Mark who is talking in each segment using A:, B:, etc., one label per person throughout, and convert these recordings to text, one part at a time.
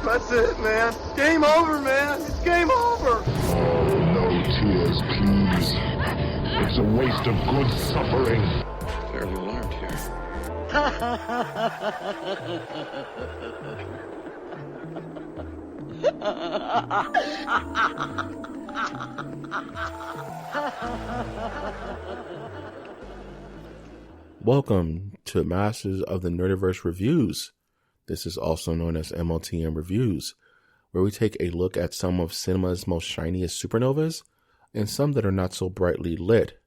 A: That's it, man. Game over, man. It's game over.
B: Oh, no tears, please. It's a waste of good suffering.
C: Fairly alarmed here.
D: Welcome to Masters of the Nerdiverse Reviews. This is also known as MOTN Reviews, where we take a look at some of cinema's most shiniest supernovas and some that are not so brightly lit.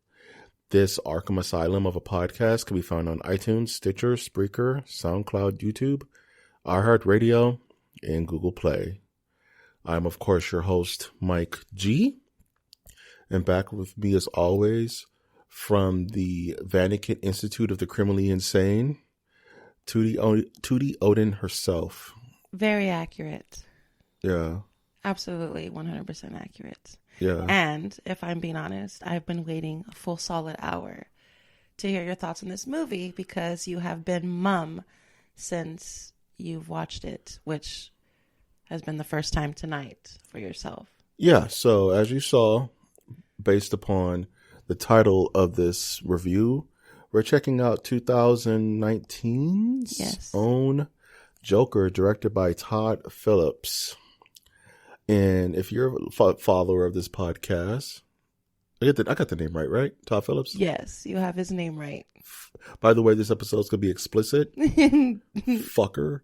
D: This Arkham Asylum of a podcast can be found on iTunes, Stitcher, Spreaker, SoundCloud, YouTube, iHeartRadio, and Google Play. I'm, of course, your host, Mike G. And back with me, as always, from the Vatican Institute of the Criminally Insane, Tootie Odin herself.
E: Very accurate.
D: Yeah.
E: Absolutely 100% accurate.
D: Yeah.
E: And if I'm being honest, I've been waiting a full solid hour to hear your thoughts on this movie because you have been mum since you've watched it, which has been the first time tonight for yourself.
D: Yeah. So as you saw, based upon the title of this review, we're checking out 2019's own Joker, directed by Todd Phillips. And if you're a follower of this podcast, I got the name right? Todd Phillips?
E: Yes, you have his name right.
D: By the way, this episode's going to be explicit. Fucker.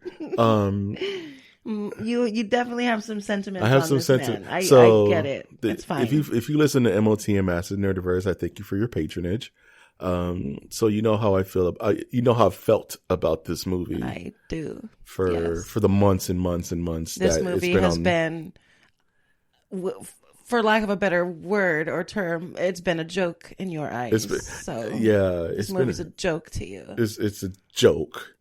E: You definitely have some sentiments.
D: I have
E: on
D: some
E: this
D: sentiments.
E: Man.
D: So
E: I get it. It's fine.
D: If you listen to MOTN Masters Nerdiverse, I thank you for your patronage. So you know how I feel. You know how I felt about this movie.
E: I do.
D: For the months and months and months.
E: This movie has been, for lack of a better word or term, it's been a joke in your eyes. This movie's a joke to you.
D: It's a joke.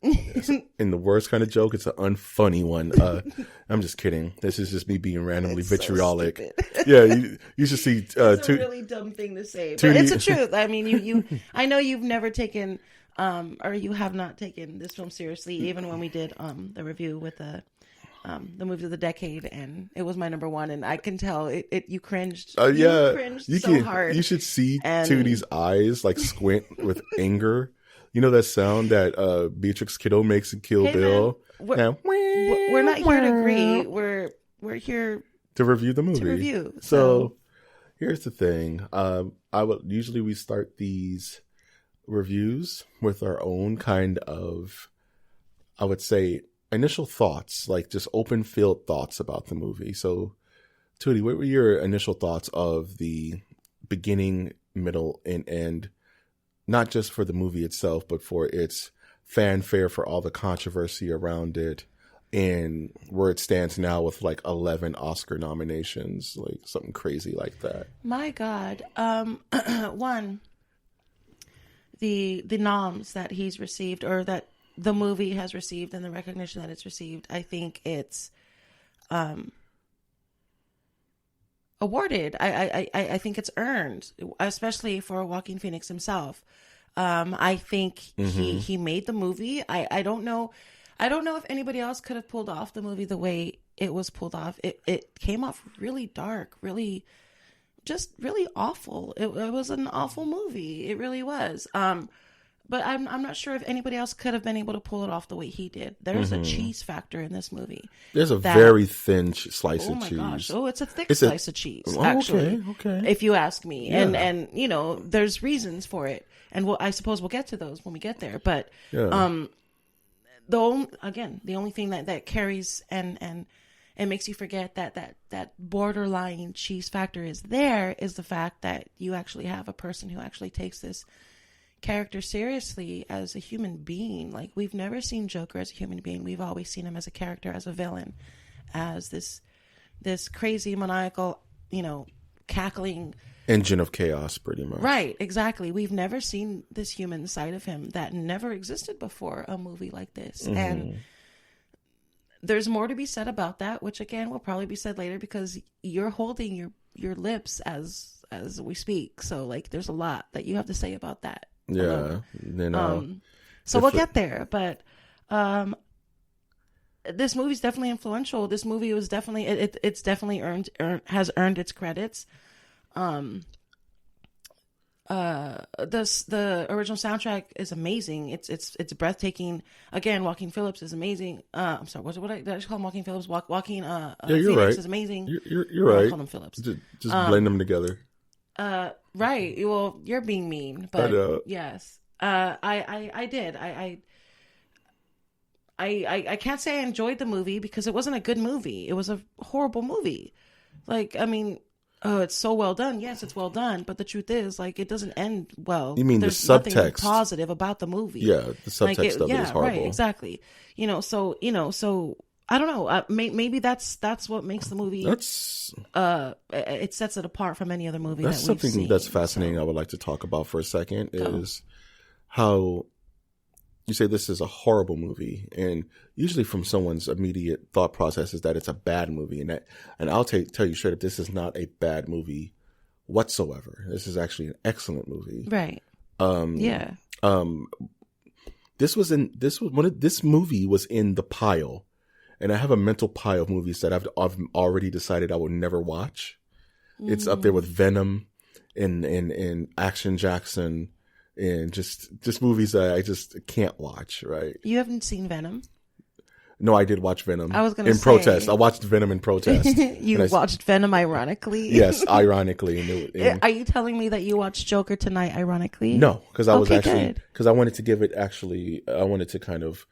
D: In the worst kind of joke, it's an unfunny one. I'm just kidding. This is just me being randomly vitriolic.
E: So
D: yeah, you should see.
E: It's a really dumb thing to say, but it's the truth. I mean, you. I know you've never taken, or you have not taken this film seriously, even when we did the review with the movie of the decade, and it was my number one, and I can tell it you cringed.
D: You
E: cringed so hard.
D: You should see Tootie's eyes like squint with anger. You know that sound that Beatrix Kiddo makes in Kill Bill?
E: Man, we're not here to agree. We're here
D: to review the movie. So here's the thing. We start these reviews with our own kind of, I would say, initial thoughts, like just open field thoughts about the movie. So, Tootie, what were your initial thoughts of the beginning, middle, and end? Not just for the movie itself, but for its fanfare, for all the controversy around it, and where it stands now with like 11 Oscar nominations, like something crazy like that.
E: My God. One, the noms that he's received, or that the movie has received, and the recognition that it's received, I think it's awarded. I think it's earned, especially for Joaquin Phoenix himself. I think he made the movie. I don't know if anybody else could have pulled off the movie the way it was pulled off. It came off really dark, really awful. It was an awful movie. It really was. But I'm not sure if anybody else could have been able to pull it off the way he did. There's a cheese factor in this movie.
D: There's a very thin slice of cheese. Oh my gosh!
E: Oh, it's a thick slice of cheese. Actually,
D: okay.
E: If you ask me,
D: yeah.
E: and you know, there's reasons for it, and I suppose we'll get to those when we get there. But the only thing that carries and makes you forget that borderline cheese factor is there is the fact that you actually have a person who actually takes this character seriously as a human being. Like, we've never seen Joker as a human being. We've always seen him as a character, as a villain, as this crazy, maniacal, cackling
D: engine of chaos, pretty much.
E: Right, exactly. We've never seen this human side of him that never existed before a movie like this. And there's more to be said about that, which again will probably be said later, because you're holding your lips as we speak. So like, there's a lot that you have to say about that.
D: Yeah.
E: So we'll get there, but this movie's definitely influential. This movie was definitely it's definitely has earned its credits. The original soundtrack is amazing. It's breathtaking. Again, Joaquin Phillips is amazing. I'm sorry, did I just call him Joaquin Phillips? Joaquin
D: you're
E: Phoenix
D: right.
E: is amazing.
D: You're right.
E: I call him Phillips.
D: Just blend them together.
E: Right. Well, you're being mean, but
D: I know.
E: yes. I did. I can't say I enjoyed the movie because it wasn't a good movie. It was a horrible movie. Like, I mean, oh, it's so well done. Yes, it's well done, but the truth is, like, it doesn't end well.
D: You mean
E: there's
D: the subtext?
E: Nothing positive about the movie.
D: Yeah, the subtext of it is horrible.
E: Right, exactly. So I don't know. Maybe that's what makes the movie.
D: That's
E: it sets it apart from any other movie.
D: That's
E: that we've
D: something
E: seen,
D: that's fascinating.
E: so.
D: I would like to talk about for a second is how you say this is a horrible movie, and usually from someone's immediate thought process is that it's a bad movie, and I'll tell you straight up, this is not a bad movie whatsoever. This is actually an excellent movie.
E: Right. Yeah.
D: This movie was in the pile, and I have a mental pile of movies that I've already decided I will never watch. It's up there with Venom and Action Jackson. And just movies that I just can't watch, right?
E: You haven't seen Venom?
D: No, I did watch Venom.
E: I was going to say.
D: In protest. I watched Venom in protest.
E: You watched Venom ironically?
D: Yes, ironically.
E: Are you telling me that you watched Joker tonight ironically?
D: No, because I was actually,
E: good.
D: because I wanted to give it I wanted to kind of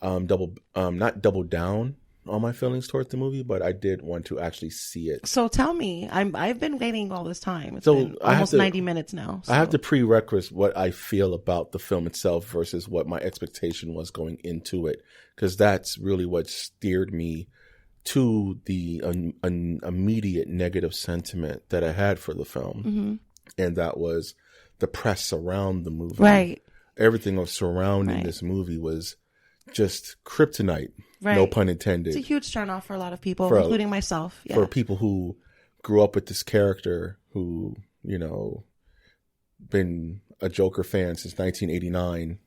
D: not double down on my feelings towards the movie, but I did want to actually see it.
E: So tell me, I've been waiting all this time. It's
D: So
E: been almost 90 minutes now. So.
D: I have to prerequisite what I feel about the film itself versus what my expectation was going into it, because that's really what steered me to the immediate negative sentiment that I had for the film, and that was the press around the movie.
E: Right.
D: Everything was surrounding this movie was just kryptonite.
E: Right.
D: No pun intended.
E: It's a huge turnoff for a lot of people, including myself. Yeah.
D: For people who grew up with this character, who, been a Joker fan since 1989,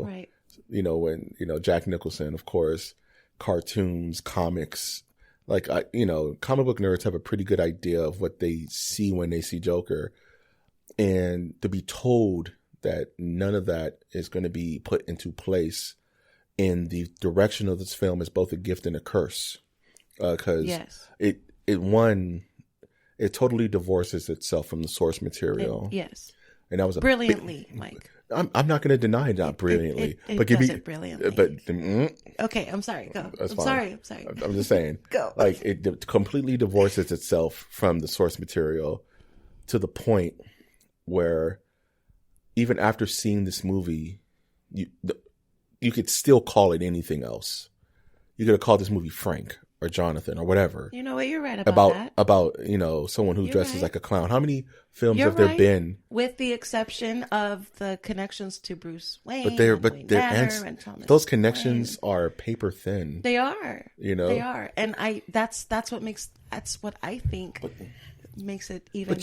E: right.
D: When, Jack Nicholson, of course, cartoons, comics, like, comic book nerds have a pretty good idea of what they see when they see Joker. And to be told that none of that is going to be put into place in the direction of this film is both a gift and a curse, because it totally divorces itself from the source material.
E: Yes,
D: and that was
E: brilliantly, Mike.
D: I'm not going to deny it, not brilliantly,
E: but give me brilliantly.
D: But
E: okay, I'm sorry. Go.
D: That's
E: I'm
D: fine.
E: sorry.
D: I'm just saying.
E: Go.
D: Like it completely divorces itself from the source material to the point where even after seeing this movie, you could still call it anything else. You could have called this movie Frank or Jonathan or whatever.
E: You know what? You're right about that.
D: About someone who dresses like a clown. How many films have there been?
E: With the exception of the connections to Bruce Wayne,
D: those connections are paper thin.
E: They are.
D: They
E: are, and that's what I think makes it even.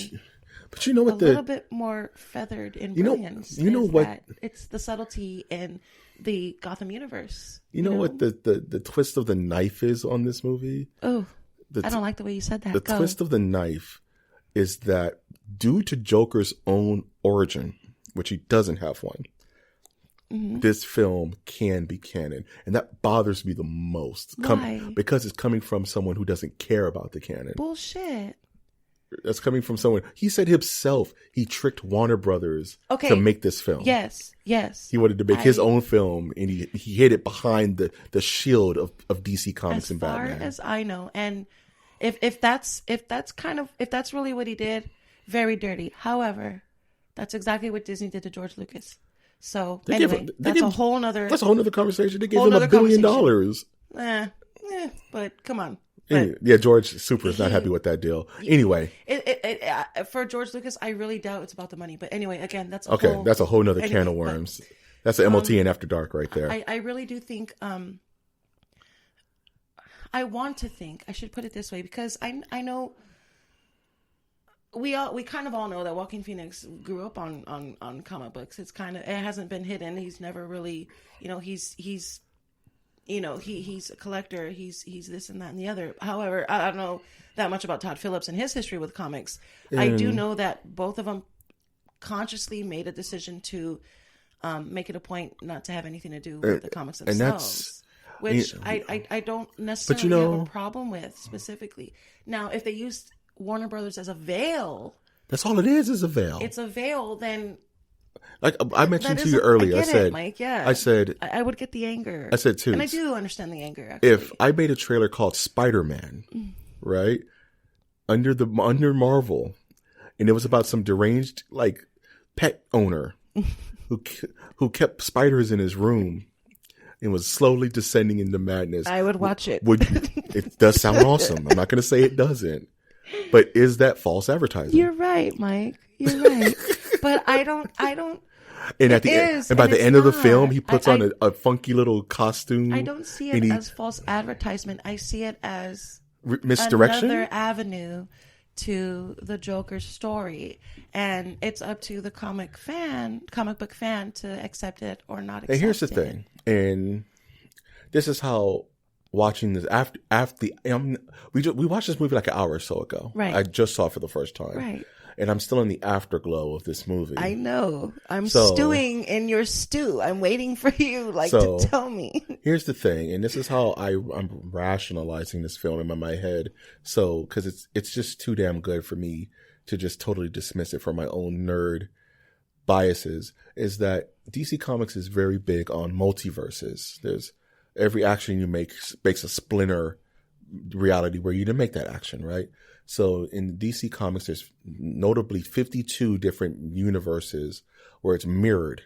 D: But you know what?
E: A little bit more feathered in brilliance.
D: You know what?
E: It's the subtlety in the Gotham universe.
D: You know what the twist of the knife is on this movie?
E: Oh, I don't like the way you said that.
D: The twist of the knife is that due to Joker's own origin, which he doesn't have one, this film can be canon. And that bothers me the most.
E: Why?
D: Because it's coming from someone who doesn't care about the canon.
E: Bullshit.
D: That's coming from someone. He said himself he tricked Warner Brothers to make this film.
E: Yes.
D: He wanted to make his own film, and he hid it behind the shield of DC Comics and Batman.
E: As far as I know, and if that's really what he did, very dirty. However, that's exactly what Disney did to George Lucas. So that's a whole nother
D: conversation. They gave him $1 billion.
E: But come on.
D: George Super is not happy with that deal. Anyway,
E: for George Lucas, I really doubt it's about the money. But anyway, again, that's a
D: whole nother can of worms. That's an MOTN After Dark right there.
E: I really do think. I want to think. I should put it this way, because I know we kind of all know that Joaquin Phoenix grew up on comic books. It hasn't been hidden. He's never really, he's he's a collector, he's this and that and the other. However, I don't know that much about Todd Phillips and his history with comics. I do know that both of them consciously made a decision to make it a point not to have anything to do with the comics themselves. Which I don't necessarily have a problem with specifically. Now, if they used Warner Brothers as a veil,
D: that's all it is a veil.
E: It's a veil, then.
D: Like I mentioned to you earlier, I said,
E: Mike, yeah.
D: I said,
E: I would get the anger.
D: I said too,
E: and I do understand the anger. Actually.
D: If I made a trailer called Spider-Man, right, under Marvel, and it was about some deranged like pet owner who kept spiders in his room and was slowly descending into madness,
E: I would watch it.
D: It does sound awesome. I'm not going to say it doesn't, but is that false advertising?
E: You're right, Mike. You're right. But I don't.
D: And at the end, and by the end of the film, he puts on a funky little costume.
E: I don't see it as false advertisement. I see it as
D: misdirection,
E: another avenue to the Joker's story, and it's up to the comic book fan, to accept it or not accept it.
D: And here's the thing, and this is how watching this we watched this movie like an hour or so ago.
E: Right.
D: I just saw it for the first time.
E: Right.
D: And I'm still in the afterglow of this movie.
E: I know. I'm stewing in your stew. I'm waiting for you, to tell me.
D: Here's the thing, and this is how I'm rationalizing this film in my head. So, because it's just too damn good for me to just totally dismiss it for my own nerd biases. Is that DC Comics is very big on multiverses. There's every action you make makes a splinter reality where you didn't make that action, right? So in DC Comics, there's notably 52 different universes where it's mirrored.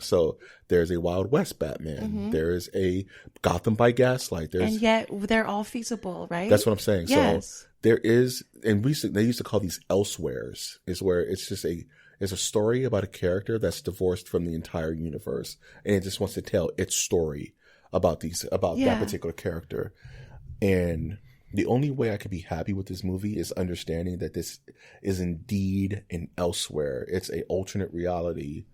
D: So there's a Wild West Batman. Mm-hmm. There is a Gotham by Gaslight. And
E: yet they're all feasible, right?
D: That's what I'm saying.
E: Yes.
D: So there is, and they used to call these elsewheres, is where it's just it's a story about a character that's divorced from the entire universe, and it just wants to tell its story about that particular character. And the only way I could be happy with this movie is understanding that this is indeed an elsewhere. It's a alternate reality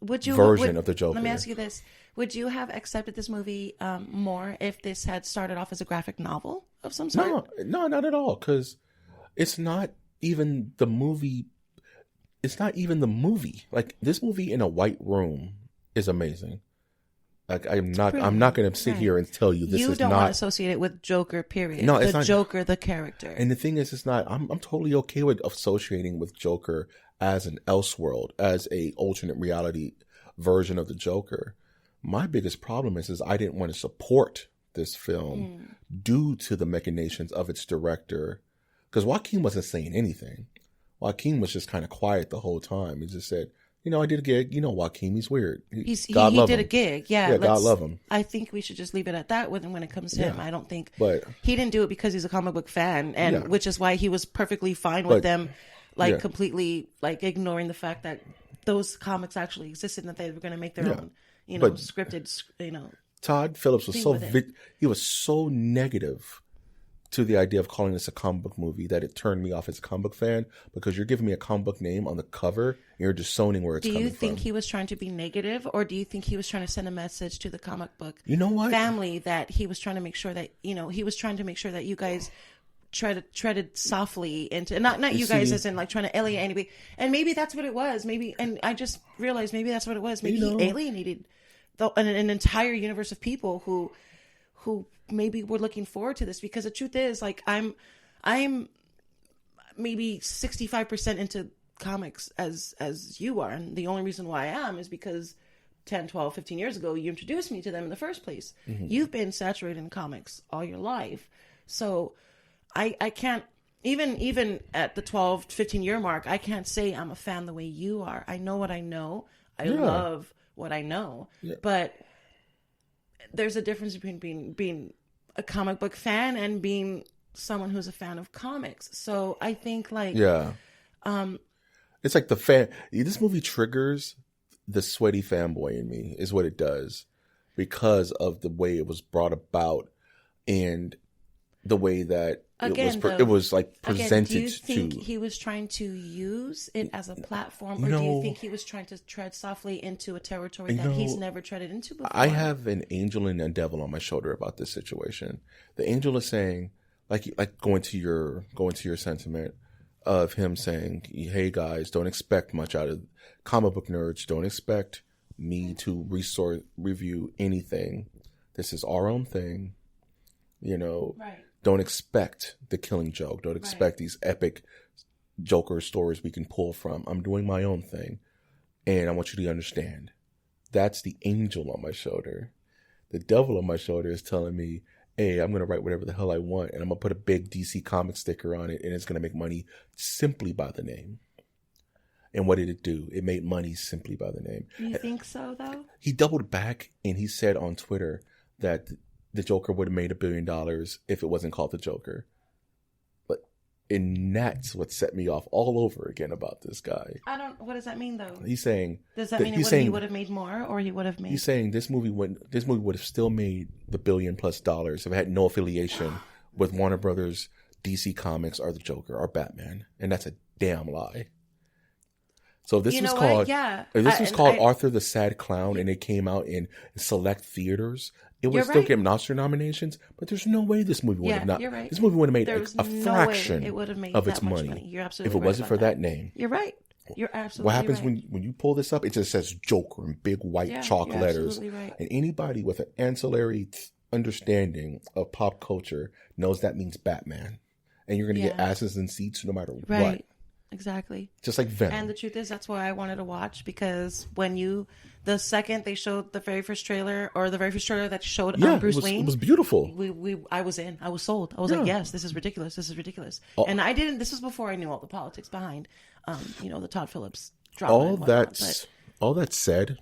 D: version of the Joker.
E: Let me ask you this. Would you have accepted this movie more if this had started off as a graphic novel of some sort?
D: No, not at all. Because it's not even the movie. It's not even the movie. Like, this movie in a white room is amazing. Like, I'm not going to sit here and tell you this is not. You don't want to
E: associate it with Joker, period.
D: No, it's not.
E: Joker, the character.
D: And the thing is, it's not. I'm totally okay with associating with Joker as an Elseworld, as a alternate reality version of the Joker. My biggest problem is I didn't want to support this film due to the machinations of its director, because Joaquin wasn't saying anything. Joaquin was just kind of quiet the whole time. He just said, I did a gig. Joaquin, he's weird.
E: He did a gig. Yeah,
D: God love him.
E: I think we should just leave it at that when it comes to him. I don't think
D: but
E: he didn't do it because he's a comic book fan, and which is why he was perfectly fine with them, completely ignoring the fact that those comics actually existed and that they were going to make their own, scripted,
D: Todd Phillips was he was so negative to the idea of calling this a comic book movie that it turned me off as a comic book fan, because you're giving me a comic book name on the cover and you're disowning where it's coming from. Do you
E: think he was trying to be negative, or do you think he was trying to send a message to the comic book family that he was trying to make sure that, he was trying to make sure that you guys treaded softly into, and not you guys as in trying to alienate anybody. And maybe that's what it was. Maybe, and I just realized maybe that's what it was. Maybe he alienated an entire universe of people who maybe we're looking forward to this, because the truth is, I'm maybe 65% into comics as you are, and the only reason why I am is because 10, 12, 15 years ago you introduced me to them in the first place. Mm-hmm. You've been saturated in comics all your life, so I can't, even at the 12, 15 year mark, I can't say I'm a fan the way you are. I know what I know. I love what I know, but there's a difference between being a comic book fan and being someone who's a fan of comics. So I think
D: it's like the fan. This movie triggers the sweaty fanboy in me, is what it does, because of the way it was brought about and the way that
E: Again,
D: it was like presented
E: do you think
D: to.
E: he was trying to use it as a platform, or do you think he was trying to tread softly into a territory that he's never treaded into before?
D: I have an angel and a devil on my shoulder about this situation. The angel is saying, like going to your sentiment of him saying, "Hey guys, don't expect much out of comic book nerds. Don't expect me to review anything. This is our own thing,
E: Right.
D: Don't expect the Killing Joke. Don't expect these epic Joker stories we can pull from. I'm doing my own thing, and I want you to understand." That's the angel on my shoulder. The devil on my shoulder is telling me, "Hey, I'm going to write whatever the hell I want, and I'm going to put a big DC comic sticker on it, and it's going to make money simply by the name." And what did it do? It made money simply by the name.
E: You think so, though?
D: He doubled back, and he said on Twitter that the Joker would have made $1 billion if it wasn't called the Joker. And that's what set me off all over again about this guy.
E: What does that mean, though?
D: He's saying...
E: Does that mean he would have made more, or he would have made...
D: He's saying this movie would have still made the $1 billion+ if it had no affiliation with Warner Brothers, DC Comics, or the Joker, or Batman. And that's a damn lie. So this was called... This was called Arthur the Sad Clown, and it came out in select theaters. It would still get Oscar nominations, but there's no way this movie would have not.
E: You're right.
D: This movie would have made a fraction of its
E: money.
D: money.
E: You're absolutely
D: if it wasn't for that name.
E: You're right. You're absolutely
D: What happens
E: right.
D: when you pull this up? It just says Joker in big white chalk letters.
E: Right.
D: And anybody with an ancillary understanding of pop culture knows that means Batman. And you're going to get asses in seats no matter what.
E: Exactly.
D: Just like Venom.
E: And the truth is, that's why I wanted to watch, because the second they showed the very first trailer, or the very first trailer that showed Bruce Wayne.
D: It was beautiful.
E: I was in. I was sold. I was like, yes, this is ridiculous. This is ridiculous. And this was before I knew all the politics behind, the Todd Phillips drama.
D: All that said,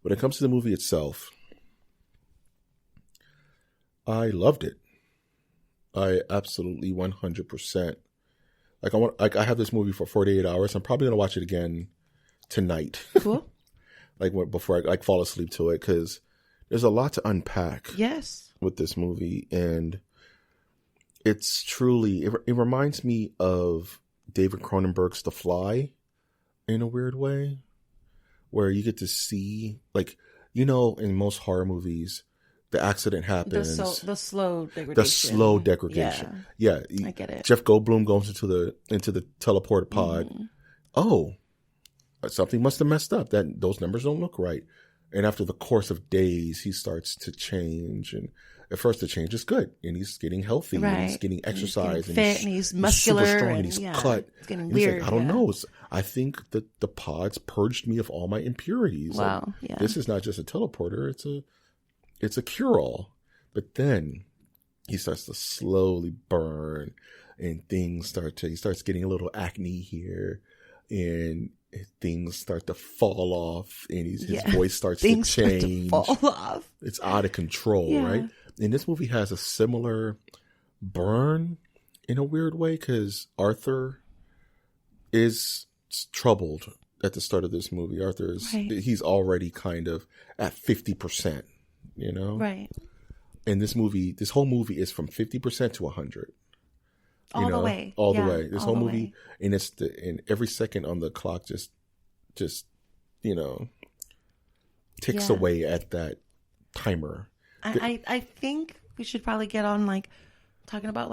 D: when it comes to the movie itself, I loved it. I absolutely 100%. I have this movie for 48 hours. I'm probably going to watch it again tonight.
E: Cool.
D: Before I fall asleep to it, because there's a lot to unpack.
E: Yes.
D: With this movie, and it's truly it reminds me of David Cronenberg's The Fly in a weird way, where you get to see, in most horror movies, the accident happens.
E: The slow degradation.
D: The slow degradation. Yeah.
E: I get it.
D: Jeff Goldblum goes into the teleporter pod. Mm-hmm. Oh, something must have messed up. Those numbers don't look right. And after the course of days, he starts to change. And at first, the change is good. And he's getting healthy.
E: Right.
D: And he's getting exercise.
E: He's fit, and he's muscular.
D: Super strong, and he's cut.
E: It's getting
D: and
E: weird.
D: He's like, I don't know. I think that the pods purged me of all my impurities.
E: Wow. Yeah.
D: This is not just a teleporter. It's a cure-all. But then he starts to slowly burn, and he starts getting a little acne here, and things start to fall off, and his voice starts to change.
E: Start to fall off.
D: It's out of control, right? And this movie has a similar burn in a weird way, because Arthur is troubled at the start of this movie. Arthur is he's already kind of at 50%.
E: Right.
D: And this whole movie is from 50% to 100.
E: All the way.
D: All the way. This whole movie, and and every second on the clock just ticks away at that timer.
E: I think we should probably get on talking about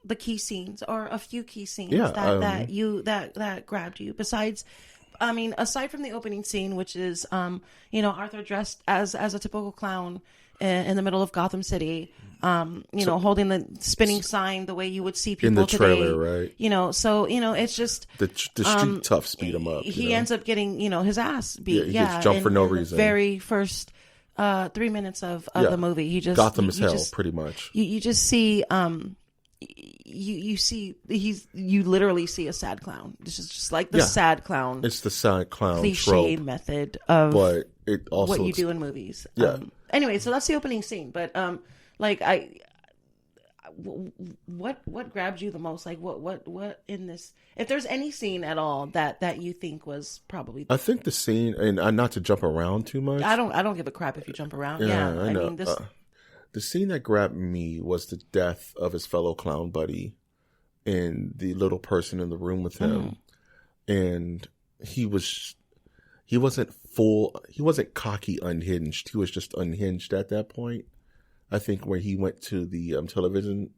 E: the key scenes, or a few key scenes that grabbed you. Aside from the opening scene, which is, Arthur dressed as a typical clown in the middle of Gotham City, holding the spinning sign the way you would see people
D: in the
E: today.
D: trailer, right?
E: It's just
D: the street toughs beat him up.
E: He ends up getting, his ass beat.
D: He gets jumped for no reason.
E: The very first 3 minutes of the movie, he just
D: Gotham is hell, pretty much.
E: You just see. You literally see a sad clown. This is just like the sad clown.
D: It's the sad clown
E: cliche
D: trope
E: method of
D: but it also
E: what you do in movies.
D: Yeah.
E: Anyway, so that's the opening scene. But what grabbed you the most? What in this? If there's any scene at all that you think was probably,
D: I think the scene, and not to jump around too much.
E: I don't give a crap if you jump around. Yeah,
D: I know. The scene that grabbed me was the death of his fellow clown buddy and the little person in the room with him. And he wasn't cocky unhinged. He was just unhinged at that point. I think where he went to the television,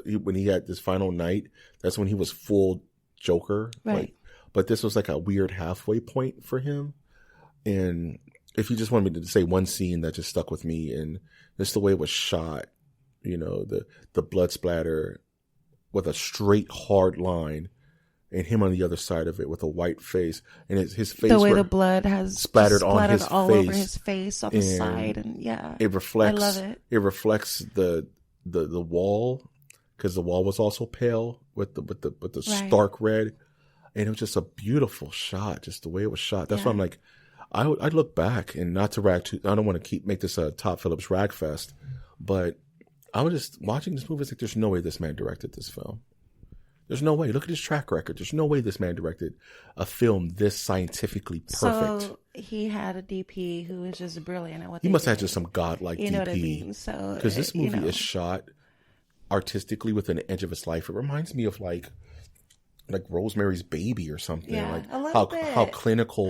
D: when he had this final night, that's when he was full Joker.
E: Right.
D: But this was like a weird halfway point for him. And if you just want me to say one scene that just stuck with me, and just the way it was shot, the blood splatter with a straight hard line, and him on the other side of it with a white face, and his face,
E: the way the blood has
D: splattered on his
E: all
D: face,
E: over his face on the side, and
D: it reflects.
E: I love it.
D: It reflects the wall, because the wall was also pale with the stark red, and it was just a beautiful shot, just the way it was shot. That's why I'm like, I look back, and not to rag too. I don't want to make this a Todd Phillips rag fest, but I was just watching this movie. It's like, there's no way this man directed this film. There's no way. Look at his track record. There's no way this man directed a film this scientifically perfect.
E: So he had a DP who was just brilliant at what
D: he
E: they
D: must
E: did.
D: have just some godlike DP.
E: You know what I mean? So
D: because this movie is shot artistically within the edge of its life. It reminds me of like Rosemary's Baby or something.
E: Yeah,
D: like
E: a little bit.
D: How clinical,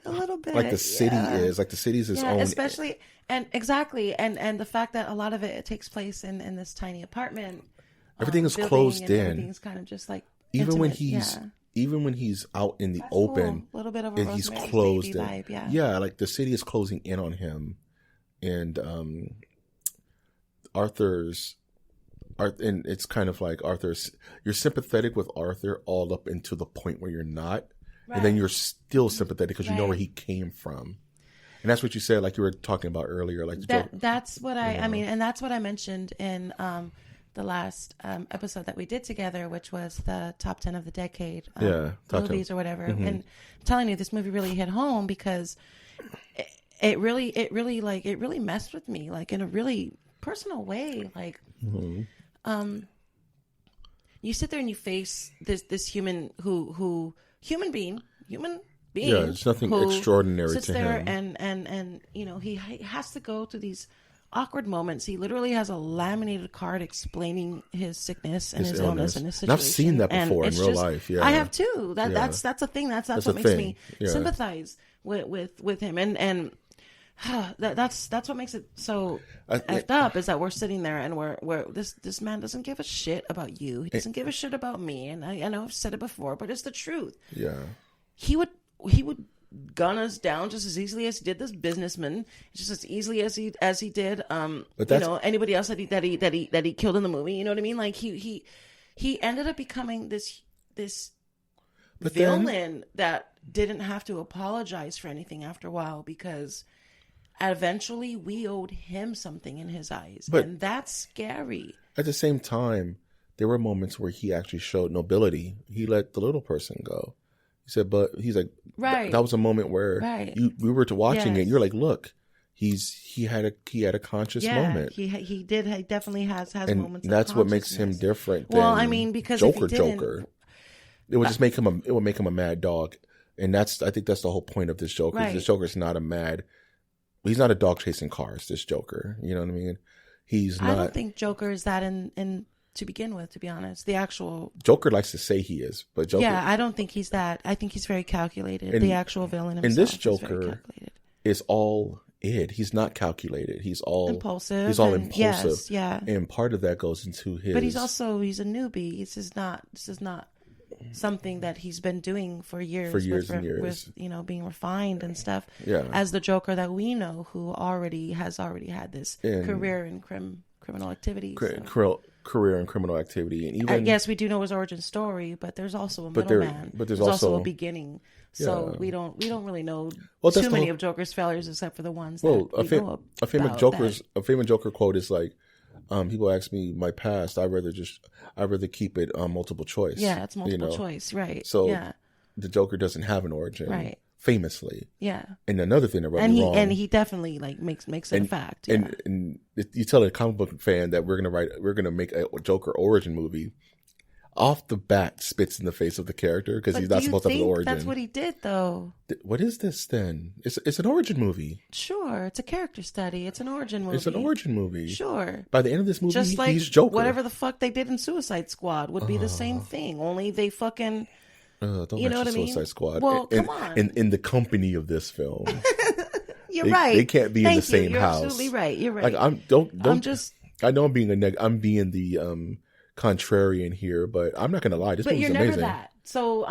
E: a little bit,
D: like the city is. Like the city is its own.
E: Especially and the fact that a lot of it takes place in this tiny apartment.
D: Everything is closed in.
E: Everything's kind of just like
D: even
E: intimate.
D: when he's out in the
E: That's
D: open,
E: cool. A little bit of a
D: and he's
E: Rosemary's
D: closed
E: Baby
D: in.
E: vibe,
D: Yeah, like the city is closing in on him, and and it's kind of like you're sympathetic with Arthur all up into the point where you're not, and then you're still sympathetic because you know where he came from. And that's what you said, like you were talking about earlier, like
E: that's what I mean, and that's what I mentioned in the last episode that we did together, which was the top 10 of the decade movies or whatever. And I'm telling you, this movie really hit home because it really messed with me, like in a really personal way. Like, you sit there and you face this human human being.
D: Yeah, it's nothing extraordinary
E: sits
D: to
E: there
D: him.
E: And he has to go through these awkward moments. He literally has a laminated card explaining his sickness and his illness and his situation.
D: And I've seen that before in real life. Yeah,
E: I have too. That's a thing. That's what makes me sympathize with him. And that's what makes it so effed up, is that we're sitting there and we're this man doesn't give a shit about you. He doesn't give a shit about me. And I know I've said it before, but it's the truth.
D: Yeah,
E: he would gun us down just as easily as he did this businessman, just as easily as he did anybody else that he killed in the movie. You know what I mean? Like he ended up becoming this villain that didn't have to apologize for anything after a while, because eventually we owed him something in his eyes, and that's scary.
D: At the same time, there were moments where he actually showed nobility. He let the little person go. He said, but he's like,
E: right.
D: That was a moment where we were watching it. And you're like, look, he had a conscious moment.
E: He definitely has
D: and
E: moments.
D: That's
E: of
D: what makes him different.
E: Well,
D: than
E: I mean, because
D: Joker. It would just make him a mad dog, and I think that's the whole point of this Joker.
E: Right.
D: This Joker's not he's not a dog chasing cars. This Joker, you know what I mean? He's not.
E: I don't think Joker is that in to begin with, to be honest. The actual
D: Joker likes to say he is, but Joker.
E: Yeah, I don't think he's that. I think he's very calculated. The actual villain himself.
D: And this Joker is all id. He's not calculated. He's all
E: impulsive.
D: He's all impulsive.
E: Yes, yeah.
D: And part of that goes into his.
E: But he's a newbie. This is not something that he's been doing for years.
D: And years.
E: With being refined and stuff.
D: Yeah.
E: As the Joker that we know, who already had this career in criminal activity.
D: Career in criminal activity, and even
E: yes, we do know his origin story, but there's also a middleman.
D: But there's
E: also a beginning. So we don't really know too many of Joker's failures, except for the ones that we know
D: a famous Joker quote is like, people ask me my past, I'd rather keep it multiple choice.
E: Yeah, it's multiple choice, right?
D: So
E: yeah.
D: The Joker doesn't have an origin,
E: right?
D: Famously,
E: yeah.
D: And another thing that rubbed me wrong,
E: and he definitely makes it a fact. Yeah.
D: And you tell a comic book fan that we're gonna make a Joker origin movie, off the bat spits in the face of the character because he's not supposed to have an origin.
E: That's what he did, though.
D: What is this then? It's an origin movie.
E: Sure, it's a character study. It's an origin movie.
D: It's an origin movie.
E: Sure.
D: By the end of this movie,
E: just like
D: he's Joker.
E: whatever the fuck they did in Suicide Squad would be the same thing. Only they fucking.
D: Don't
E: you know what I mean?
D: Suicide Squad.
E: Well, come on.
D: In the company of this film,
E: You're right.
D: They can't be in the same
E: You're
D: house.
E: Absolutely right. You're right.
D: Like I'm just. I know I'm being I'm being the contrarian here, but I'm not gonna lie. This movie's amazing. But you're never that.
E: So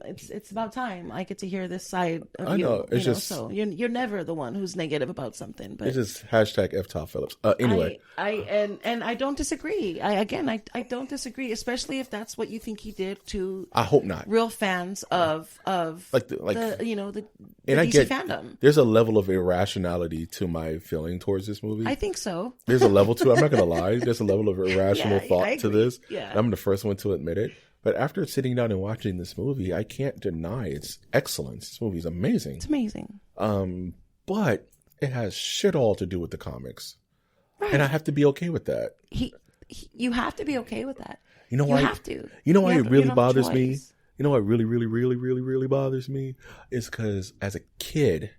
E: it's about time I get to hear this side of you.
D: I know. It's just
E: so you're never the one who's negative about something. But
D: it's just hashtag F Todd Phillips. Anyway,
E: I don't disagree. I don't disagree, especially if that's what you think he did to.
D: I hope not.
E: Real fans of
D: like
E: the
D: and I
E: DC
D: get
E: fandom.
D: There's a level of irrationality to my feeling towards this movie.
E: I think so.
D: There's a level to. I'm not gonna lie. There's a level of irrational thought to this.
E: Yeah.
D: I'm the first one to admit it. But after sitting down and watching this movie, I can't deny its excellence. This movie is amazing.
E: It's amazing.
D: But it has shit all to do with the comics,
E: right.
D: And I have to be okay with that.
E: You have to be okay with that.
D: You know
E: why?
D: You have to. You know why it really bothers me? You know what really, really, really, really, really bothers me? Is because as a kid,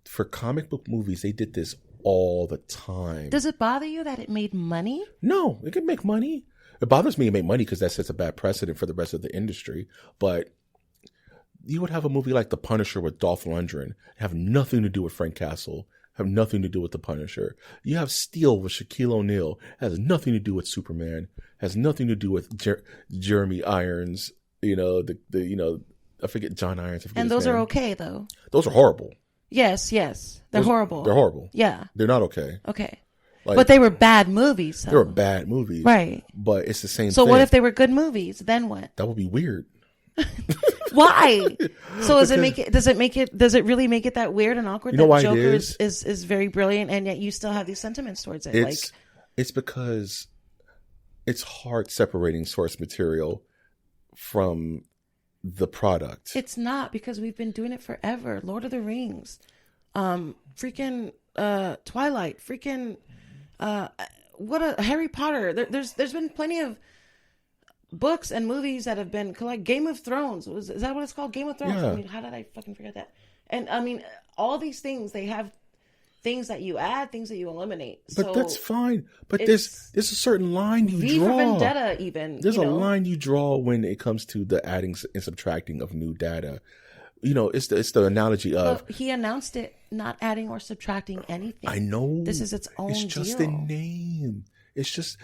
D: for comic book movies, they did this all the time.
E: Does it bother you that it made money?
D: No, it can make money. It bothers me to make money because that sets a bad precedent for the rest of the industry. But you would have a movie like The Punisher with Dolph Lundgren have nothing to do with Frank Castle, have nothing to do with The Punisher. You have Steel with Shaquille O'Neal, has nothing to do with Superman, has nothing to do with Jeremy Irons. I forget John Irons.
E: And those are okay though.
D: Those are horrible.
E: Yes, they're horrible.
D: They're horrible.
E: Yeah,
D: they're not okay.
E: Okay. But they were bad movies. So.
D: They were bad movies.
E: Right.
D: But it's the same thing.
E: So what if they were good movies? Then what?
D: That would be weird.
E: Why? So does it really make it that weird and awkward that Joker is very brilliant and yet you still have these sentiments towards it?
D: It's because it's hard separating source material from the product.
E: It's not, because we've been doing it forever. Lord of the Rings, freaking Twilight, freaking Harry Potter. There's been plenty of books and movies that have been like Game of Thrones. Is that what it's called? Game of Thrones.
D: Yeah.
E: I mean, how did I fucking forget that? And I mean, all these things, they have things that you add, things that you eliminate.
D: But that's fine. But there's a certain line you
E: V
D: draw.
E: for Vendetta, even.
D: There's a line you draw when it comes to the adding and subtracting of new data. It's the analogy of
E: he announced it, not adding or subtracting anything.
D: I know
E: this is its own.
D: It's just
E: deal.
D: a name. It's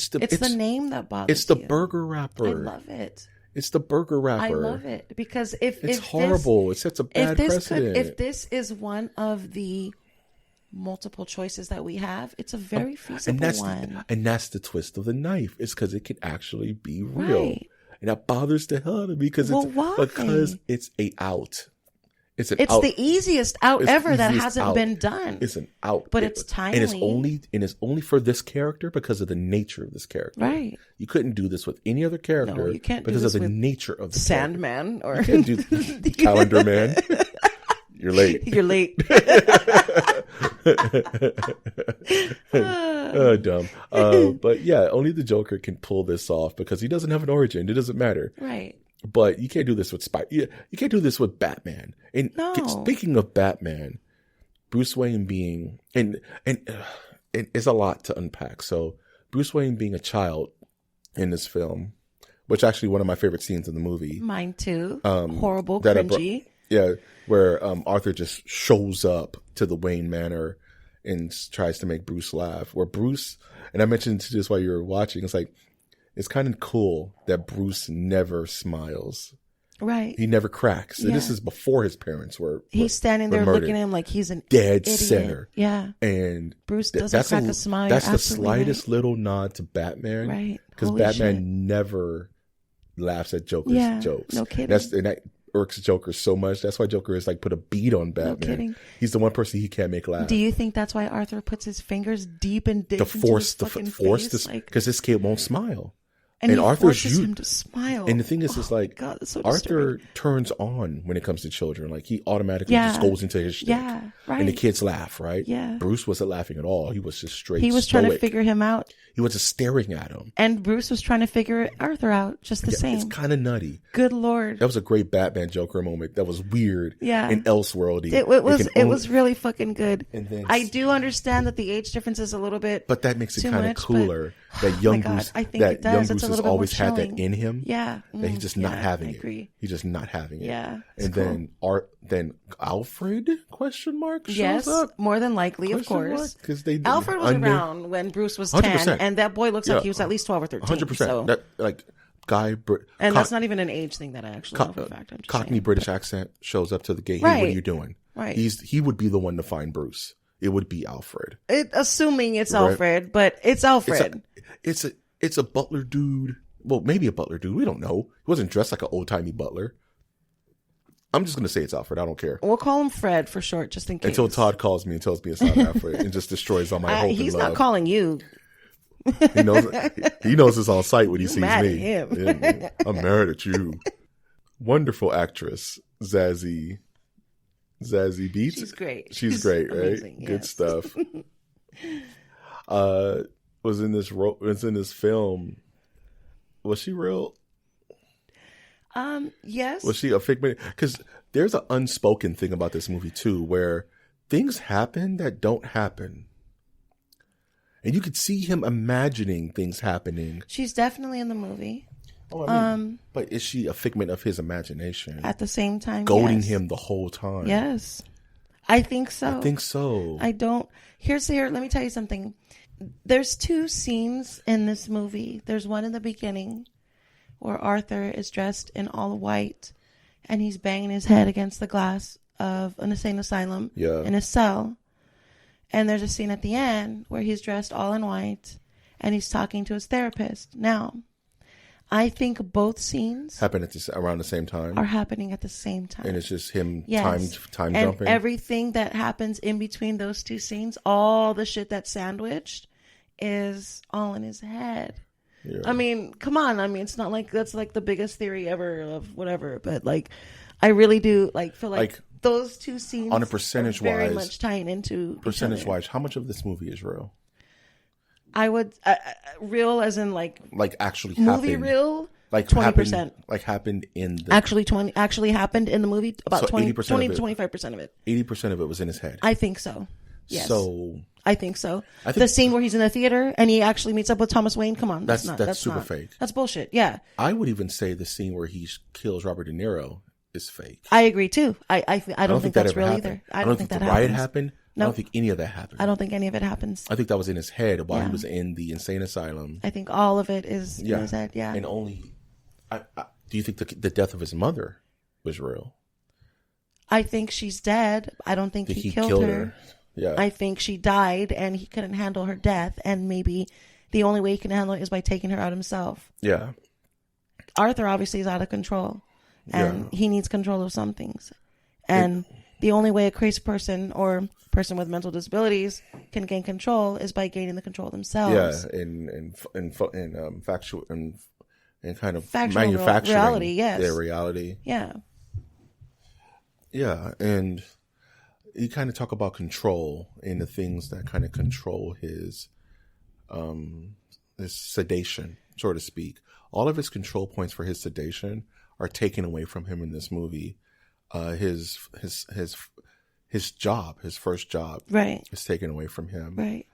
E: the name that bothers.
D: It's the burger wrapper.
E: I love it.
D: It's the burger wrapper.
E: I love it because
D: it's horrible. It sets a bad precedent.
E: If this is one of the multiple choices that we have, it's a very feasible one.
D: And that's the twist of the knife. It's because it can actually be real. Right. And that bothers the hell out of me because it's a out. It's
E: the easiest out ever that hasn't been done.
D: It's an out.
E: But it's timely.
D: And it's only for this character because of the nature of this character.
E: Right.
D: You couldn't do this with any other character.
E: No, you can't
D: because
E: do this
D: of the
E: with
D: nature of the
E: Sandman
D: character. You can't do Calendar Man. You're late.
E: You're late.
D: Dumb. But yeah, only the Joker can pull this off because he doesn't have an origin. It doesn't matter.
E: Right.
D: But you can't do this with You can't do this with Batman. And speaking of Batman, Bruce Wayne being and it's a lot to unpack. So Bruce Wayne being a child in this film, which actually one of my favorite scenes in the movie.
E: Mine too. Horrible, cringy.
D: Where Arthur just shows up to the Wayne Manor and tries to make Bruce laugh. Where Bruce, and I mentioned this while you were watching, it's kind of cool that Bruce never smiles.
E: Right.
D: He never cracks. And this is before his parents were
E: He's standing there looking at him like he's an
D: dead
E: idiot.
D: center.
E: Yeah.
D: And
E: Bruce doesn't crack a smile.
D: That's the slightest little nod to Batman.
E: Right.
D: Because Batman never laughs at Joker's jokes.
E: No kidding.
D: And that irks Joker so much. That's why Joker is put a beat on Batman.
E: No kidding.
D: He's the one person he can't make laugh.
E: Do you think that's why Arthur puts his fingers deep and dick
D: to force this because this kid won't smile.
E: And he
D: Arthur's
E: forces him to smile.
D: And the thing is like
E: God, that's so
D: Arthur
E: disturbing.
D: turns on when it comes to children. Like he automatically
E: Yeah.
D: just goes into his shtick.
E: Yeah, right.
D: And the kids laugh, right?
E: Yeah.
D: Bruce wasn't laughing at all. He was just straight.
E: He was trying to
D: stoic.
E: figure him out.
D: He was just staring at him.
E: And Bruce was trying to figure Arthur out just the same.
D: It's kind of nutty.
E: Good Lord.
D: That was a great Batman Joker moment. That was weird.
E: Yeah.
D: And Elseworldy.
E: It was really fucking good.
D: And then-
E: I do understand that the age difference is a little bit,
D: But that makes it
E: too
D: kind of
E: much,
D: cooler
E: but-
D: that young
E: my God,
D: Bruce,
E: I think it does.
D: young
E: It's a
D: Bruce has
E: little bit more
D: always had that
E: chilling.
D: in him.
E: Yeah.
D: That he's just not having
E: I
D: it.
E: agree.
D: He's just not having it.
E: Yeah, it's
D: And
E: cool.
D: then Alfred question mark shows
E: Yes,
D: up.
E: more than likely, of
D: Question
E: course.
D: mark? 'Cause they
E: Alfred was around when Bruce was
D: 100%.
E: 10, and that boy looks like
D: Yeah.
E: he was at least 12 or 13.
D: 100%.
E: So.
D: That like guy
E: And that's not even an age thing that I actually know for a fact. I'm just
D: Cockney
E: saying.
D: British accent shows up to the gate. Hey, what are
E: Right.
D: you doing?
E: Right.
D: He would be the one to find Bruce. It would be Alfred.
E: Assuming it's
D: Right.
E: Alfred, but it's Alfred.
D: It's a butler dude. Well, maybe a butler dude. We don't know. He wasn't dressed like an old timey butler. I'm just gonna say it's Alfred. I don't care.
E: We'll call him Fred for short, just in case.
D: Until Todd calls me and tells me it's not Alfred and just destroys all my hope
E: He's
D: and love.
E: not calling you.
D: He knows it's on sight when he sees
E: mad
D: me.
E: at him.
D: Yeah, man. I'm mad at you. Wonderful actress, Zazie Beetz.
E: She's great.
D: She's great, right?
E: Amazing,
D: Good
E: yes.
D: stuff. Was in this film. Was she real?
E: Yes.
D: Was she a figment? Because there's an unspoken thing about this movie too, where things happen that don't happen, and you could see him imagining things happening.
E: She's definitely in the movie.
D: Oh, I mean, but is she a figment of his imagination?
E: At the same time,
D: goading
E: yes.
D: him the whole time.
E: Yes, I think so.
D: I think so.
E: I don't. Here. Let me tell you something. There's two scenes in this movie. There's one in the beginning where Arthur is dressed in all white and he's banging his head against the glass of an insane asylum in a cell. And there's a scene at the end where he's dressed all in white and he's talking to his therapist. Now, I think both scenes
D: happen around the same time.
E: Are happening at the same time.
D: And it's just him
E: yes.
D: time
E: and
D: jumping.
E: Everything that happens in between those two scenes, all the shit that's sandwiched is all in his head. Yeah. I mean, come on. I mean, it's not like that's like the biggest theory ever of whatever, but like, I really do feel like those two scenes
D: on a percentage
E: are very
D: wise,
E: much tying into
D: percentage wise. How much of this movie is real?
E: I would real as in like
D: actually
E: movie
D: happened.
E: Real.
D: Like
E: 20%.
D: Happened in the
E: actually happened in the movie. About 20 to 25% of it.
D: 80% of it was in his head.
E: I think so. Yes.
D: So
E: I think so. The scene where he's in the theater and he actually meets up with Thomas Wayne. Come on, that's
D: super fake.
E: That's bullshit. Yeah.
D: I would even say the scene where he kills Robert De Niro is fake.
E: I agree too. I don't think that's real
D: happened.
E: either.
D: I don't think the riot happened. No. I don't think any of that happened.
E: I don't think any of it happens.
D: I think that was in his head while he was in the insane asylum.
E: I think all of it is in his head. Yeah.
D: And only. Do you think the death of his mother was real?
E: I think she's dead. I don't think he killed her.
D: Yeah.
E: I think she died and he couldn't handle her death, and maybe the only way he can handle it is by taking her out himself.
D: Yeah.
E: Arthur obviously is out of control, and he needs control of some things. And the only way a crazy person or person with mental disabilities can gain control is by gaining the control themselves.
D: Yeah, in factual and kind of
E: factual
D: manufacturing
E: reality, yes.
D: their reality.
E: Yeah.
D: Yeah, and you kind of talk about control and the things that kind of control his sedation, so to speak. All of his control points for his sedation are taken away from him in this movie. His job, his first job,
E: right,
D: is taken away from him.
E: Right.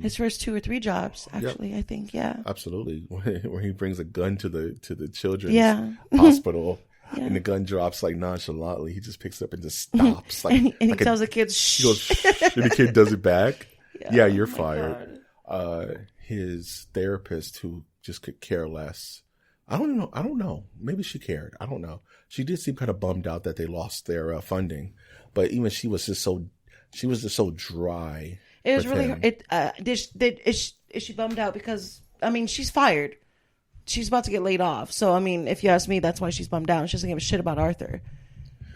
E: His first 2 or 3 jobs, actually, yep. I think, yeah.
D: Absolutely. Where he brings a gun to the children's hospital, and the gun drops like nonchalantly. He just picks it up and just stops. Like,
E: and he tells the kid, shh.
D: He goes, shh, and the kid does it back. Yeah, you're fired. His therapist, who just could care less. I don't know. Maybe she cared. I don't know. She did seem kind of bummed out that they lost their funding, but even she was just so dry.
E: It was really is she bummed out because I mean she's fired, she's about to get laid off. So I mean, if you ask me, that's why she's bummed out. She doesn't give a shit about Arthur.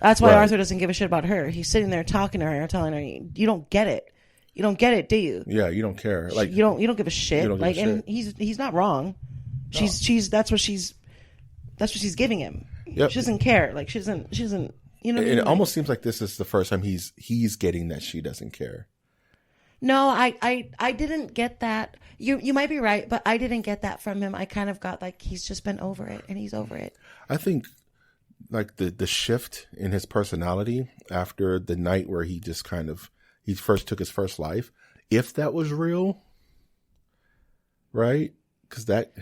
E: That's why Arthur doesn't give a shit about her. He's sitting there talking to her, telling her, "You don't get it. You don't get it, do you?
D: Yeah, you don't care. Like
E: you don't give a shit. And he's not wrong. That's what she's giving him.
D: Yep.
E: She doesn't care. Like she doesn't. You know. What I mean?
D: It almost seems like this is the first time he's getting that she doesn't care.
E: No, I didn't get that. You might be right, but I didn't get that from him. I kind of got like he's just been over it, and he's over it.
D: I think like the shift in his personality after the night where he just kind of he first took his first life, if that was real, right? Because that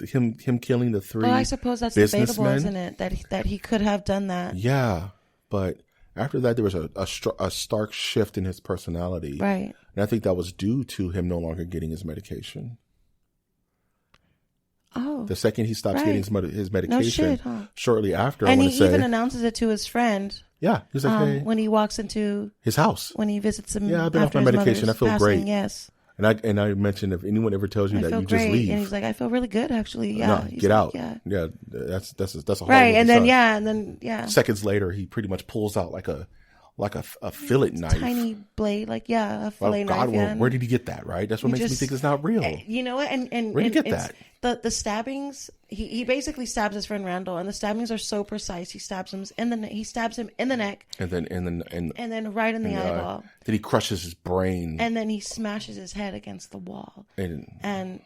D: him killing the three.
E: Well, I suppose that's debatable, isn't it? That he could have done that.
D: Yeah, but after that, there was a stark shift in his personality,
E: right?
D: And I think that was due to him no longer getting his medication.
E: Oh,
D: the second he stops getting his medication,
E: no shit, huh?
D: Shortly after,
E: and he even announces it to his friend.
D: Yeah, he's like, hey,
E: when he walks into
D: his house,
E: when he visits him.
D: Yeah, I've been off my medication. I feel
E: passing,
D: great.
E: Yes.
D: And I mentioned if anyone ever tells you that, you just leave.
E: And he's like, I feel really good, actually. Yeah,
D: no, get out.
E: Yeah,
D: that's a horrible
E: right. And then
D: start. Seconds later, he pretty much pulls out like a fillet knife,
E: tiny blade, a fillet knife.
D: God, where did he get that? Right, that's what makes me think it's not real.
E: You know what? And
D: where did he get that?
E: The stabbings. He basically stabs his friend Randall, and the stabbings are so precise. He stabs him in the neck, and then right in the eyeball.
D: Then he crushes his brain,
E: and then he smashes his head against the wall, and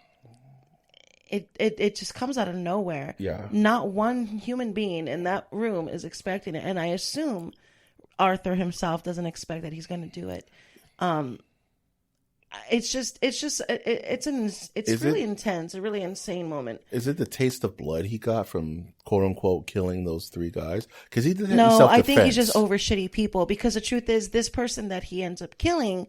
E: it just comes out of nowhere.
D: Yeah,
E: not one human being in that room is expecting it, and I assume Arthur himself doesn't expect that he's going to do it. It's really intense, a really insane moment.
D: Is it the taste of blood he got from quote unquote killing those three guys? Because he did that.
E: No, I think he's just over shitty people. Because the truth is, this person that he ends up killing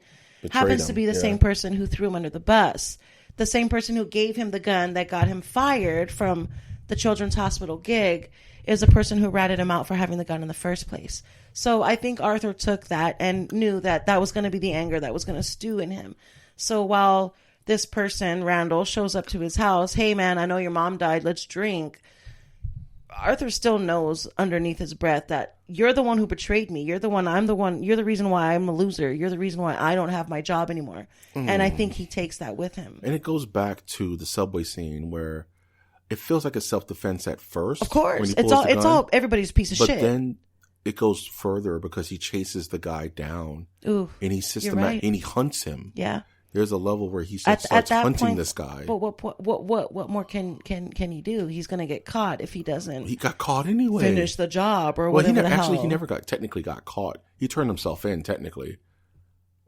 E: happens to be the same person who threw him under the bus, the same person who gave him the gun that got him fired from the Children's Hospital gig. Is a person who ratted him out for having the gun in the first place. So I think Arthur took that and knew that was going to be the anger that was going to stew in him. So while this person, Randall, shows up to his house, hey man, I know your mom died, let's drink. Arthur still knows underneath his breath that you're the one who betrayed me. You're the reason why I'm a loser. You're the reason why I don't have my job anymore. And I think he takes that with him.
D: And it goes back to the subway scene where it feels like a self-defense at first.
E: Of course. It's all everybody's piece of shit.
D: But then it goes further because he chases the guy down.
E: Ooh,
D: and he
E: right.
D: and he hunts him.
E: Yeah.
D: There's a level where he starts hunting this guy.
E: But what more can he do? He's going to get caught if he doesn't.
D: He got caught anyway.
E: Finish the job or whatever the hell.
D: Actually, he never technically got caught. He turned himself in, technically.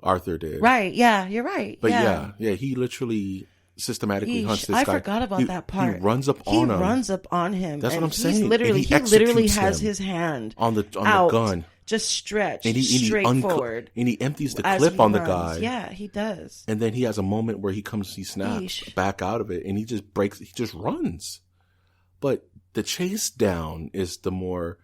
D: Arthur did.
E: Right. Yeah, you're right.
D: But yeah, he literally systematically hunts this guy.
E: I forgot about that part.
D: He runs up on him. That's what I'm saying.
E: He literally has his hand
D: on the gun.
E: Just stretched
D: and
E: straight forward.
D: And he empties the clip on the guy.
E: Yeah, he does.
D: And then he has a moment where he snaps back out of it and he just runs. But the chase down is the more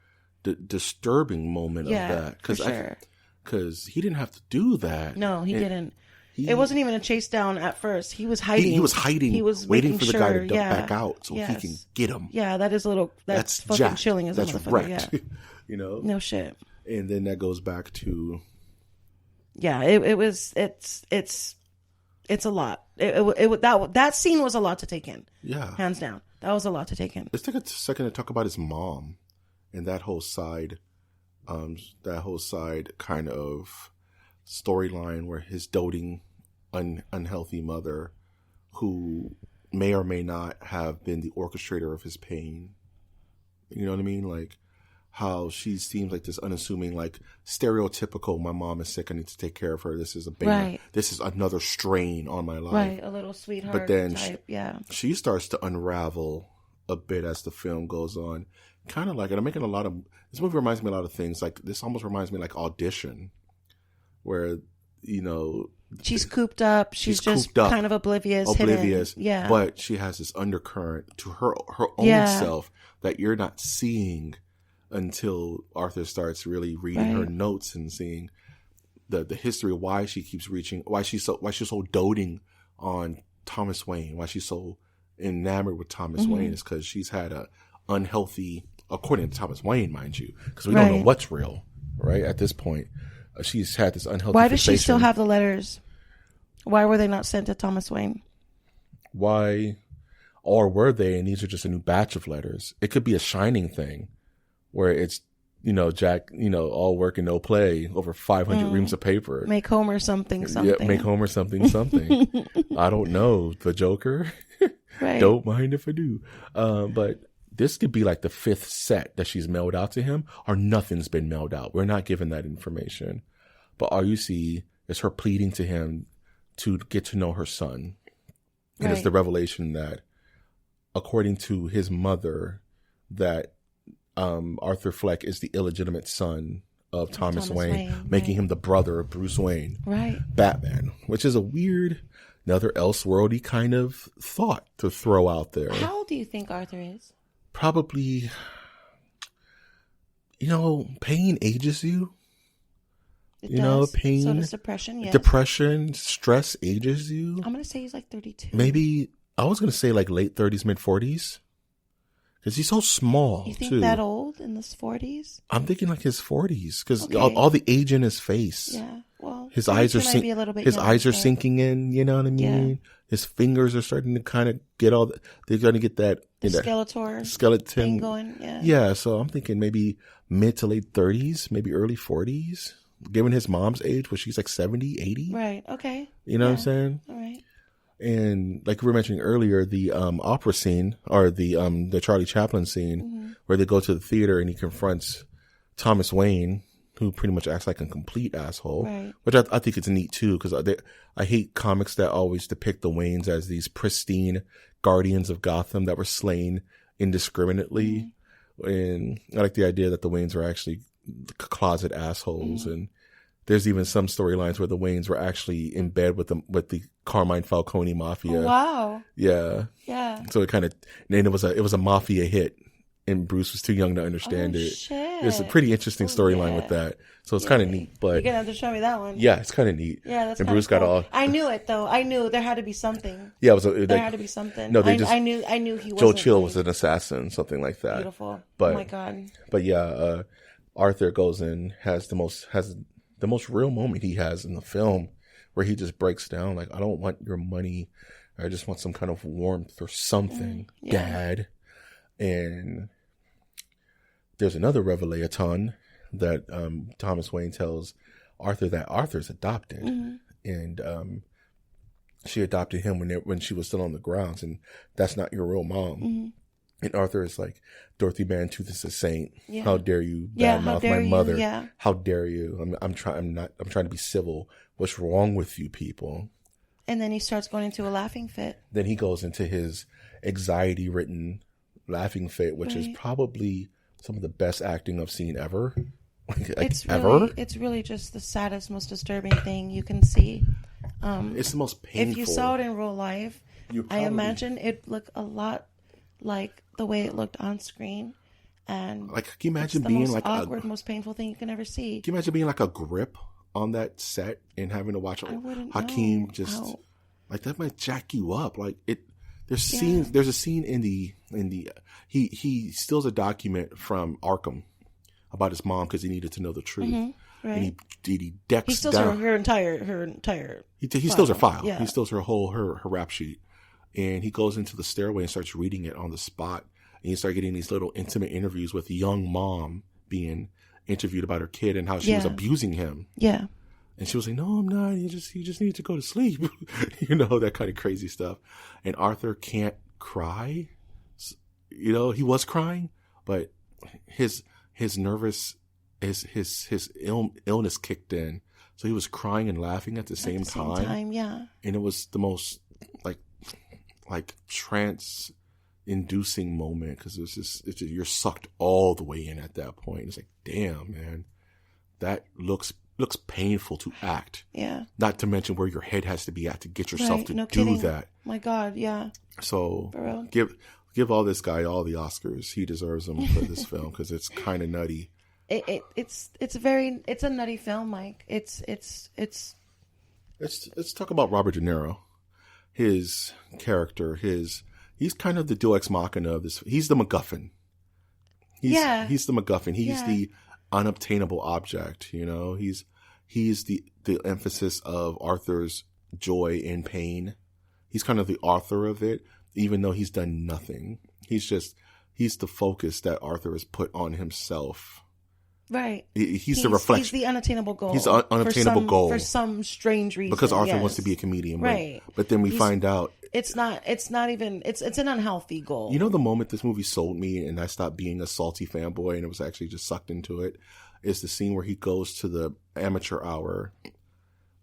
D: disturbing moment of that. Because he didn't have to do that.
E: No, he didn't. It wasn't even a chase down at first. He was hiding.
D: He was hiding. He was waiting for the guy to duck back out so he can get him.
E: Yeah, that's fucking
D: jacked.
E: chilling as a
D: motherfucker.
E: Wrecked.
D: Yeah. You know?
E: No shit.
D: And then that goes back to.
E: Yeah, it's a lot. That scene was a lot to take in.
D: Yeah.
E: Hands down. That was a lot to take in.
D: Let's take a second to talk about his mom and that whole side kind of storyline where his doting, unhealthy mother, who may or may not have been the orchestrator of his pain. You know what I mean? Like how she seems like this unassuming, like stereotypical, my mom is sick, I need to take care of her. This is a baby.
E: Right.
D: This is another strain on my life.
E: Right, a little sweetheart
D: but then
E: type,
D: she starts to unravel a bit as the film goes on. Kind of like, and I'm making this movie reminds me a lot of things. Like this almost reminds me like Audition, where, you know,
E: she's cooped up. She's just cooped up, kind of oblivious. Hidden. Yeah.
D: But she has this undercurrent to her own self that you're not seeing until Arthur starts really reading her notes and seeing the history of why she keeps why she's so doting on Thomas Wayne, why she's so enamored with Thomas Wayne is because she's had a unhealthy, according to Thomas Wayne, mind you, because we don't know what's real, right? At this point, she's had this unhealthy.
E: Why does she still have the letters? Why were they not sent to Thomas Wayne?
D: Why? Or were they, and these are just a new batch of letters? It could be a Shining thing where it's, Jack, all work and no play over 500 reams of paper.
E: Make Homer something.
D: Yeah, make Homer something. I don't know. The Joker?
E: Right.
D: Don't mind if I do. But this could be like the 5th set that she's mailed out to him, or nothing's been mailed out. We're not given that information. But all you see is her pleading to him to get to know her son. And it's the revelation that, according to his mother, that Arthur Fleck is the illegitimate son of Thomas Wayne, making him the brother of Bruce Wayne, Batman, which is a weird, another elseworldy kind of thought to throw out there.
E: How old do you think Arthur is?
D: Probably, pain ages you.
E: It does.
D: Pain.
E: So does depression, yes.
D: Depression, stress ages you.
E: I'm going to say he's like 32.
D: Maybe, I was going to say like late 30s, mid 40s. Because he's so small,
E: You think
D: too.
E: that old in his 40s?
D: I'm thinking like his 40s. Because all the age in his face.
E: Yeah, well.
D: His eyes are sinking in, you know what I mean?
E: Yeah.
D: His fingers are starting to kind of get they're going to get that.
E: Skeleton
D: thing
E: going, yeah.
D: Yeah, so I'm thinking maybe mid to late 30s, maybe early 40s. Given his mom's age, where she's like 70, 80.
E: Right, okay.
D: You know what I'm saying?
E: All right.
D: And like we were mentioning earlier, the opera scene, or the Charlie Chaplin scene, where they go to the theater and he confronts Thomas Wayne, who pretty much acts like a complete asshole, which I think it's neat too, because I hate comics that always depict the Waynes as these pristine guardians of Gotham that were slain indiscriminately. And I like the idea that the Waynes were actually closet assholes. And there's even some storylines where the Waynes were actually in bed with the Carmine Falcone mafia.
E: Oh, wow.
D: Yeah.
E: Yeah.
D: So it kind of, and it was a mafia hit, and Bruce was too young to understand it.
E: Shit.
D: It's a pretty interesting storyline with that. So it's kind of neat, but
E: you're gonna have to show me that one.
D: Yeah, it's kind of neat.
E: Yeah, that's.
D: And Bruce
E: cool.
D: got all.
E: I knew it though. I knew there had to be something.
D: Yeah,
E: there had to be something.
D: No,
E: I knew he was.
D: Joe Chill was an assassin, something like that.
E: Beautiful.
D: But,
E: oh my god.
D: But yeah, Arthur goes in, has the most real moment he has in the film, where he just breaks down like, I don't want your money, I just want some kind of warmth or something, Dad. And there's another revelation that Thomas Wayne tells Arthur that Arthur's adopted, and she adopted him when she was still on the grounds, and that's not your real mom. And Arthur is like, Dorothy Mantooth is a saint. Yeah. How dare you badmouth my mother?
E: Yeah.
D: How dare you? I'm trying to be civil. What's wrong with you people?
E: And then he starts going into a laughing fit.
D: Then he goes into his anxiety-ridden laughing fit, which is probably some of the best acting I've seen ever.
E: It's really just the saddest, most disturbing thing you can see.
D: It's the most painful.
E: If you saw it in real life, I imagine it looked a lot like the way it looked on screen. And
D: like, can you imagine
E: it's the
D: being
E: most
D: like
E: awkward, most painful thing you can ever see?
D: Can you imagine being like a grip on that set and having to watch Hakeem like that might jack you up. Like there's scenes. There's a scene in the he steals a document from Arkham about his mom because he needed to know the truth.
E: Mm-hmm, right.
D: And he decks
E: he steals
D: down
E: her entire.
D: He steals her file.
E: Yeah.
D: He steals her rap sheet, and he goes into the stairway and starts reading it on the spot. And you start getting these little intimate interviews with young mom being interviewed about her kid and how she was abusing him.
E: Yeah. And
D: she was like, no, I'm not. You just need to go to sleep. That kind of crazy stuff. And Arthur can't cry. He was crying, but his illness kicked in. So he was crying and laughing at the same time.
E: Yeah.
D: And it was the most like trance inducing moment, because it's just you're sucked all the way in at that point. It's like, damn, man, that looks painful to act.
E: Yeah.
D: Not to mention where your head has to be at to get yourself to do
E: kidding.
D: that.
E: My God, yeah.
D: So give all this guy all the Oscars. He deserves them for this film, because it's kind of nutty.
E: It's a nutty film, Mike. Let's
D: talk about Robert De Niro. His character, he's kind of the Deus Ex Machina of this. He's the MacGuffin. He's the MacGuffin. He's the unobtainable object. He's the emphasis of Arthur's joy and pain. He's kind of the author of it, even though he's done nothing. He's the focus that Arthur has put on himself.
E: Right.
D: He's the reflection.
E: He's the unattainable goal.
D: He's the unattainable goal.
E: For some strange reason.
D: Because Arthur wants to be a comedian.
E: Right.
D: But then we find out.
E: It's not even, it's an unhealthy goal.
D: You know, the moment this movie sold me and I stopped being a salty fanboy and it was actually just sucked into it is the scene where he goes to the amateur hour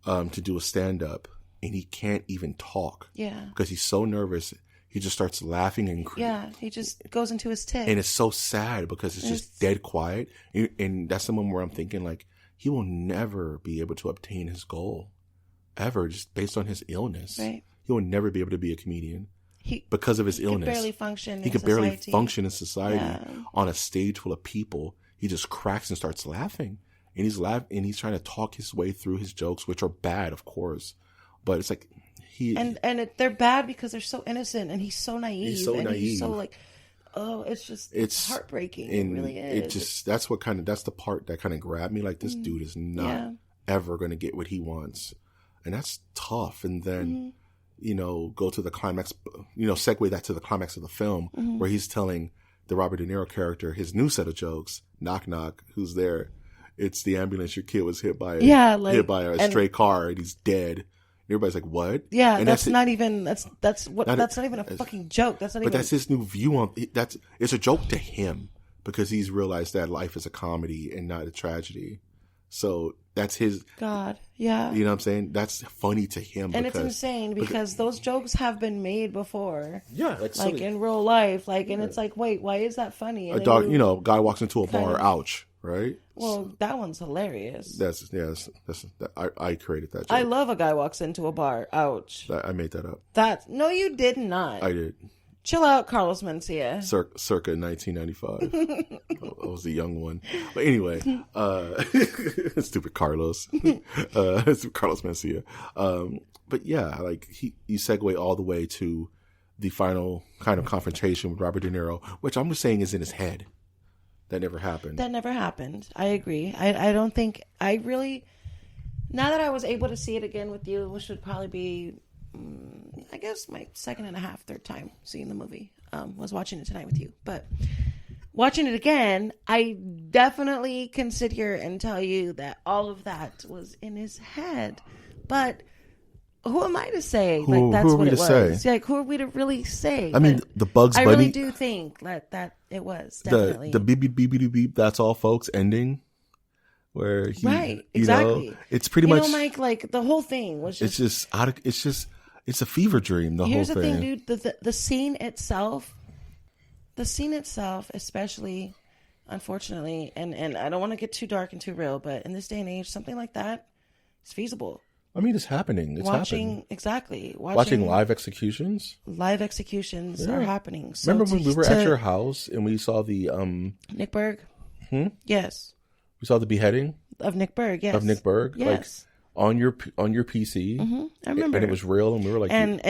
D: to do a stand-up and he can't even talk.
E: Yeah.
D: Because he's so nervous. He just starts laughing and
E: he just goes into his tit.
D: And it's so sad because it's just dead quiet. And that's the moment where I'm thinking, like, he will never be able to obtain his goal. Ever, just based on his illness.
E: Right.
D: He will never be able to be a comedian. Because of his illness.
E: He could barely function in society.
D: He could barely function in society on a stage full of people. He just cracks and starts laughing. And he's trying to talk his way through his jokes, which are bad, of course. But it's like...
E: they're bad because they're so innocent and he's so naive.
D: He's so naive.
E: He's so like, it's heartbreaking. It really is.
D: That's the part that kind of grabbed me. Like, this dude is not ever going to get what he wants. And that's tough. And then, go to the climax, segue that to the climax of the film where he's telling the Robert De Niro character his new set of jokes. Knock, knock. Who's there? It's the ambulance your kid was hit by a stray car and he's dead. Everybody's like, what?
E: Yeah, and that's not even a fucking joke. But
D: that's his new view on it's a joke to him because he's realized that life is a comedy and not a tragedy. So that's his
E: God. Yeah.
D: You know what I'm saying? That's funny to him.
E: And it's insane because those jokes have been made before.
D: Yeah,
E: like in real life. And it's like, wait, why is that funny? And
D: guy walks into a bar, ouch. Right?
E: Well, that one's hilarious.
D: I created that joke.
E: I love a guy walks into a bar. Ouch.
D: I made that up.
E: No, you did not.
D: I did.
E: Chill out, Carlos Mencia.
D: Circa 1995. I was the young one. But anyway, stupid Carlos. Carlos Mencia. But yeah, like you segue all the way to the final kind of confrontation with Robert De Niro, which I'm just saying is in his head. That never happened. I agree. I don't think I really, now that I was able to see it again with you, which would probably be, I guess my third time seeing the movie, was watching it tonight with you. But watching it again, I definitely can sit here and tell you that all of that was in his head. But who am I to say? That's what it was. Like, who are we to really say? I mean, the Bugs Bunny.
E: I really do think that it was definitely
D: the beep beep beep beep beep. That's all, folks. Ending where he,
E: exactly.
D: It's pretty much.
E: Mike. Like the whole thing was just.
D: It's a fever dream.
E: Here's the thing, dude. The scene itself, especially, unfortunately, and I don't want to get too dark and too real, but in this day and age, something like that is feasible.
D: I mean, it's happening. Watching
E: live
D: executions.
E: Live executions are happening. So
D: remember when we were at your house and we saw the
E: Nick Berg? Yes.
D: We saw the beheading
E: of Nick Berg. Yes.
D: Of Nick Berg.
E: Yes.
D: Like, on your PC.
E: I remember.
D: And it was real, and we were like,
E: and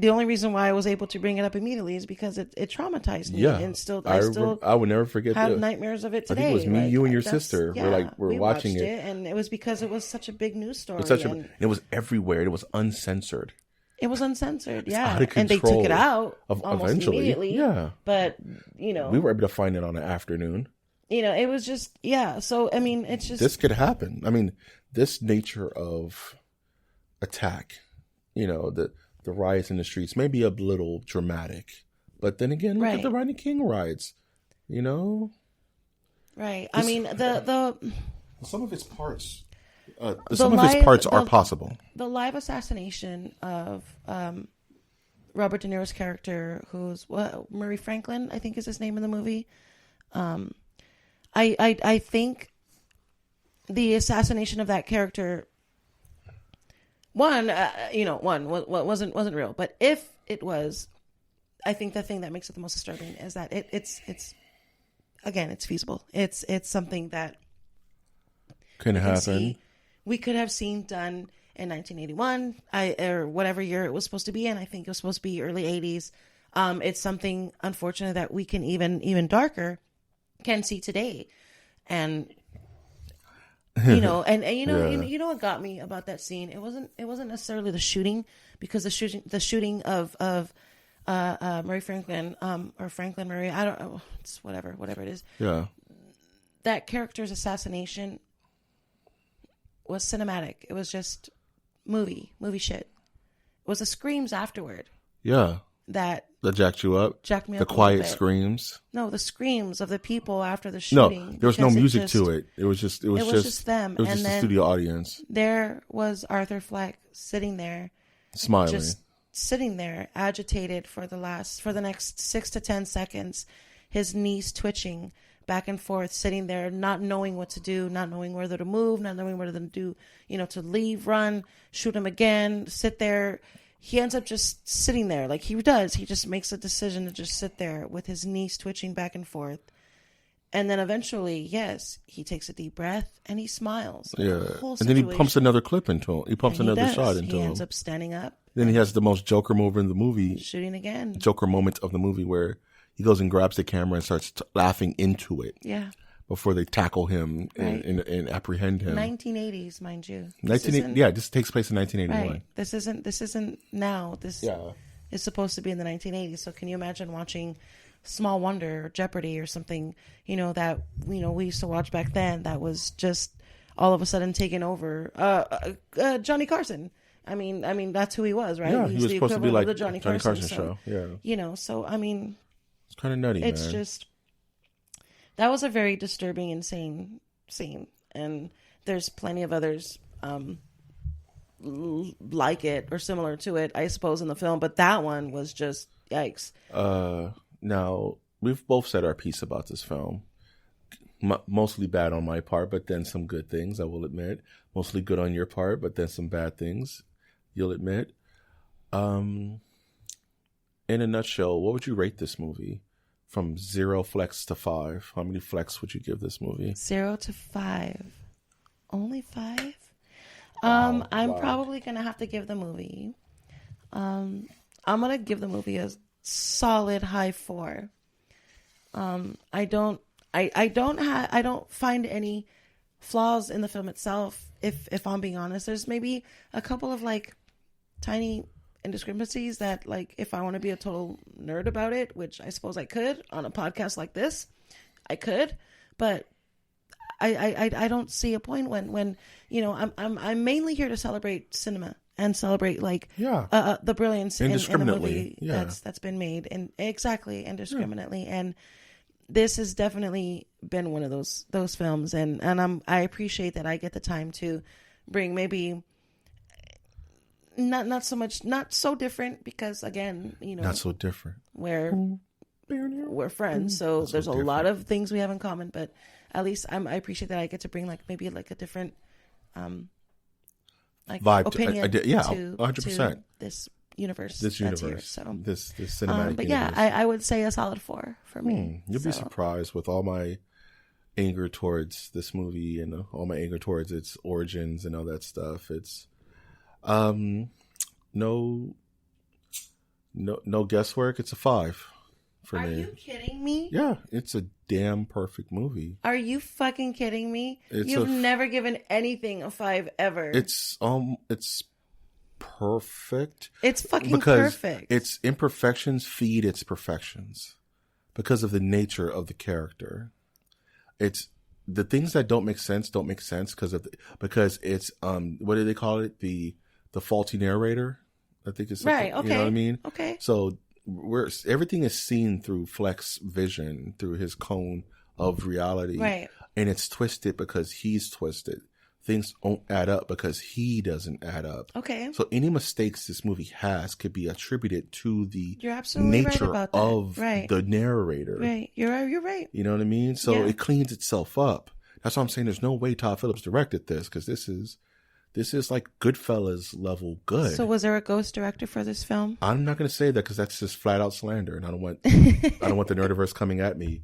E: the only reason why I was able to bring it up immediately is because it traumatized me.
D: Yeah.
E: And
D: I would never forget.
E: Have nightmares of it today.
D: I think it was me, you, and your sister. We're watching it,
E: and it was because it was such a big news story.
D: It was everywhere. It was uncensored.
E: It was uncensored.
D: It's out of control.
E: And they took it out eventually. Immediately.
D: Yeah.
E: But
D: we were able to find it on an afternoon.
E: It was just So I mean, it's just
D: this could happen. I mean, this nature of attack, the riots in the streets may be a little dramatic, but then again, look at the Rodney King riots,
E: Right. I mean, the
D: some of its parts, are possible.
E: The live assassination of Robert De Niro's character, who's Murray Franklin, I think is his name in the movie. I think the assassination of that character, wasn't real. But if it was, I think the thing that makes it the most disturbing is that it's feasible. It's something that
D: can happen.
E: We could have seen done in 1981, or whatever year it was supposed to be, and I think it was supposed to be early 80s. It's something unfortunate that we can even darker can see today, and you know what got me about that scene? It wasn't necessarily the shooting, because the shooting of Murray Franklin, or Franklin Murray, I don't know, it's whatever it is.
D: Yeah.
E: That character's assassination was cinematic. It was just movie shit. It was the screams afterward.
D: Yeah.
E: That
D: jacked you up?
E: Jacked me
D: the
E: up. The
D: quiet screams?
E: No, the screams of the people after the shooting.
D: No, there was no music to it. It was just them.
E: It was just
D: the studio audience.
E: There was Arthur Fleck sitting there,
D: smiling.
E: Just sitting there, agitated for the next 6 to 10 seconds, his knees twitching back and forth, sitting there, not knowing what to do, not knowing whether to move, not knowing whether to do, to leave, run, shoot him again, sit there. He ends up just sitting there like he does. He just makes a decision to just sit there with his knees twitching back and forth. And then eventually, yes, he takes a deep breath and he smiles.
D: Yeah. And then he pumps another clip into him. He pumps another shot into him.
E: He ends up standing up.
D: Then he has the most Joker move in the movie.
E: Shooting again.
D: Joker moment of the movie where he goes and grabs the camera and starts laughing into it.
E: Yeah.
D: Before they tackle him and apprehend him.
E: 1980s, mind you.
D: This takes place in 1981.
E: Right. This isn't now. This is supposed to be in the 1980s. So can you imagine watching Small Wonder or Jeopardy or something, that, we used to watch back then that was just all of a sudden taken over. Johnny Carson. I mean, that's who he was, right?
D: Yeah, he was supposed to be like
E: the Johnny Carson
D: show. Yeah.
E: So, I mean.
D: It's kind of nutty,
E: it's
D: man.
E: Just. That was a very disturbing, insane scene. And there's plenty of others like it or similar to it, I suppose, in the film. But that one was just yikes.
D: Now, we've both said our piece about this film. Mostly bad on my part, but then some good things, I will admit. Mostly good on your part, but then some bad things, you'll admit. In a nutshell, what would you rate this movie? From 0 flex to 5. How many flex would you give this movie?
E: 0 to 5. Only 5?
D: Wow.
E: I'm probably going to have to give the movie. I'm going to give the movie a solid high 4. I don't find any flaws in the film itself. If I'm being honest, there's maybe a couple of tiny indiscrepancies that, if I want to be a total nerd about it, which I suppose I could on a podcast like this, I could, but I don't see a point when I'm mainly here to celebrate cinema and celebrate the brilliance in the movie that's been made, and exactly indiscriminately. And this has definitely been one of those films, and I appreciate that I get the time to bring maybe not so different, because again,
D: not so different.
E: We're friends, so there's a lot of things we have in common, but at least I appreciate that I get to bring maybe a different
D: vibe,
E: opinion
D: to 100%.
E: This universe.
D: This cinematic.
E: But yeah, I would say a solid 4 for me.
D: You'll be surprised with all my anger towards this movie and all my anger towards its origins and all that stuff. It's no guesswork. It's a 5 for me.
E: Are you kidding me?
D: Yeah, it's a damn perfect movie.
E: Are you fucking kidding me? You've never given anything a 5 ever.
D: It's perfect.
E: It's fucking
D: because
E: perfect.
D: Its imperfections feed its perfections because of the nature of the character. It's the things that don't make sense because it's what do they call it? The faulty narrator. I think it's
E: right. Okay.
D: You know what I mean?
E: Okay.
D: So everything is seen through Fleck's vision, through his cone of reality,
E: right?
D: And it's twisted because he's twisted. Things don't add up because he doesn't add up.
E: Okay.
D: So any mistakes this movie has could be attributed to the
E: You're absolutely
D: nature
E: right about that.
D: of
E: right.
D: the narrator.
E: Right. You're right.
D: You know what I mean? So it cleans itself up. That's why I'm saying there's no way Todd Phillips directed this, because this is like Goodfellas level good.
E: So was there a ghost director for this film?
D: I'm not going to say that because that's just flat out slander, and I don't want the Nerdiverse coming at me.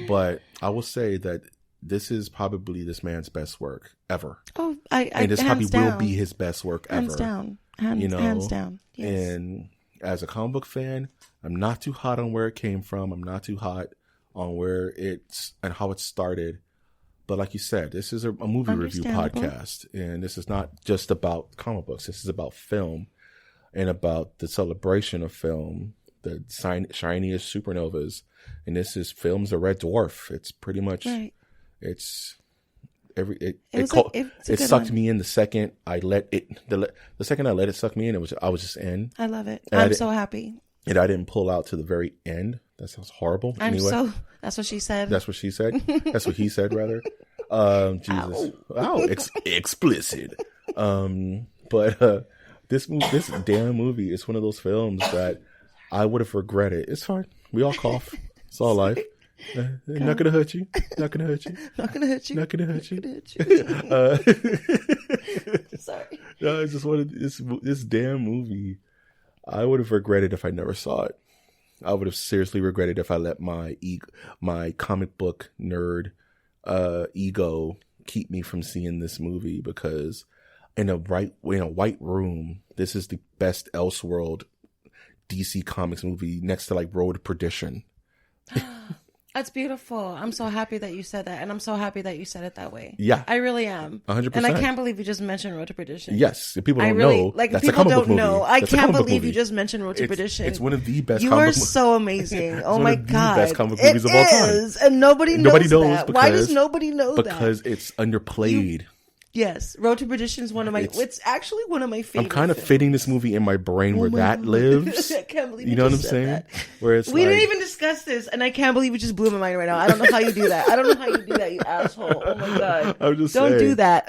D: But I will say that this is probably this man's best work ever.
E: Oh,
D: and this probably will be his best work ever.
E: Hands down. Hands down. Yes.
D: And as a comic book fan, I'm not too hot on where it came from. I'm not too hot on where it's and how it started. But like you said, this is a movie review podcast, and this is not just about comic books. This is about film and about the celebration of film the shiniest supernovas, and this is films a red dwarf. It's pretty much it's it sucked me in the second I let it the second I let it suck me in. I was just in.
E: I love it.
D: And
E: I'm so happy.
D: And I didn't pull out to the very end. That sounds horrible. Anyway, that's what she said. That's what she said. That's what he said, rather. Jesus. Ow, explicit. But this damn movie is one of those films that I would have regretted. It's fine. We all cough. It's all life. Not gonna hurt you. Not gonna hurt you.
E: Not gonna hurt you.
D: Not gonna hurt you.
E: Sorry.
D: No, it's just one of this damn movie. I would have regretted if I never saw it. I would have seriously regretted if I let my comic book nerd ego keep me from seeing this movie, because in a white room, this is the best Elseworld DC Comics movie, next to like Road to Perdition.
E: That's beautiful. I'm so happy that you said that, and I'm so happy that you said it that way.
D: Yeah,
E: I really am.
D: 100%.
E: And I can't believe you just mentioned Road to Perdition.
D: Yes, if people don't know.
E: Like,
D: that's
E: people
D: a comic
E: don't
D: book movie.
E: know. I
D: That's a
E: can't
D: comic book
E: believe
D: movie.
E: you just mentioned Road to Perdition.
D: It's one of the best.
E: You are so amazing. Oh my god,
D: the best comic book movies of all time.
E: It is, and nobody knows that. Why does nobody know that?
D: Because it's underplayed.
E: Yes, Road to Perdition is one of my. It's actually one of my favorite.
D: I'm kind of fitting this movie in my brain where that lives.
E: I can't believe
D: you know what I'm saying?
E: That.
D: Where it's
E: we didn't even discuss this, and I can't believe it just blew my mind right now. I don't know how you do that. I don't know how you do that, you asshole. Oh my god!
D: I'm just
E: don't
D: saying,
E: do that.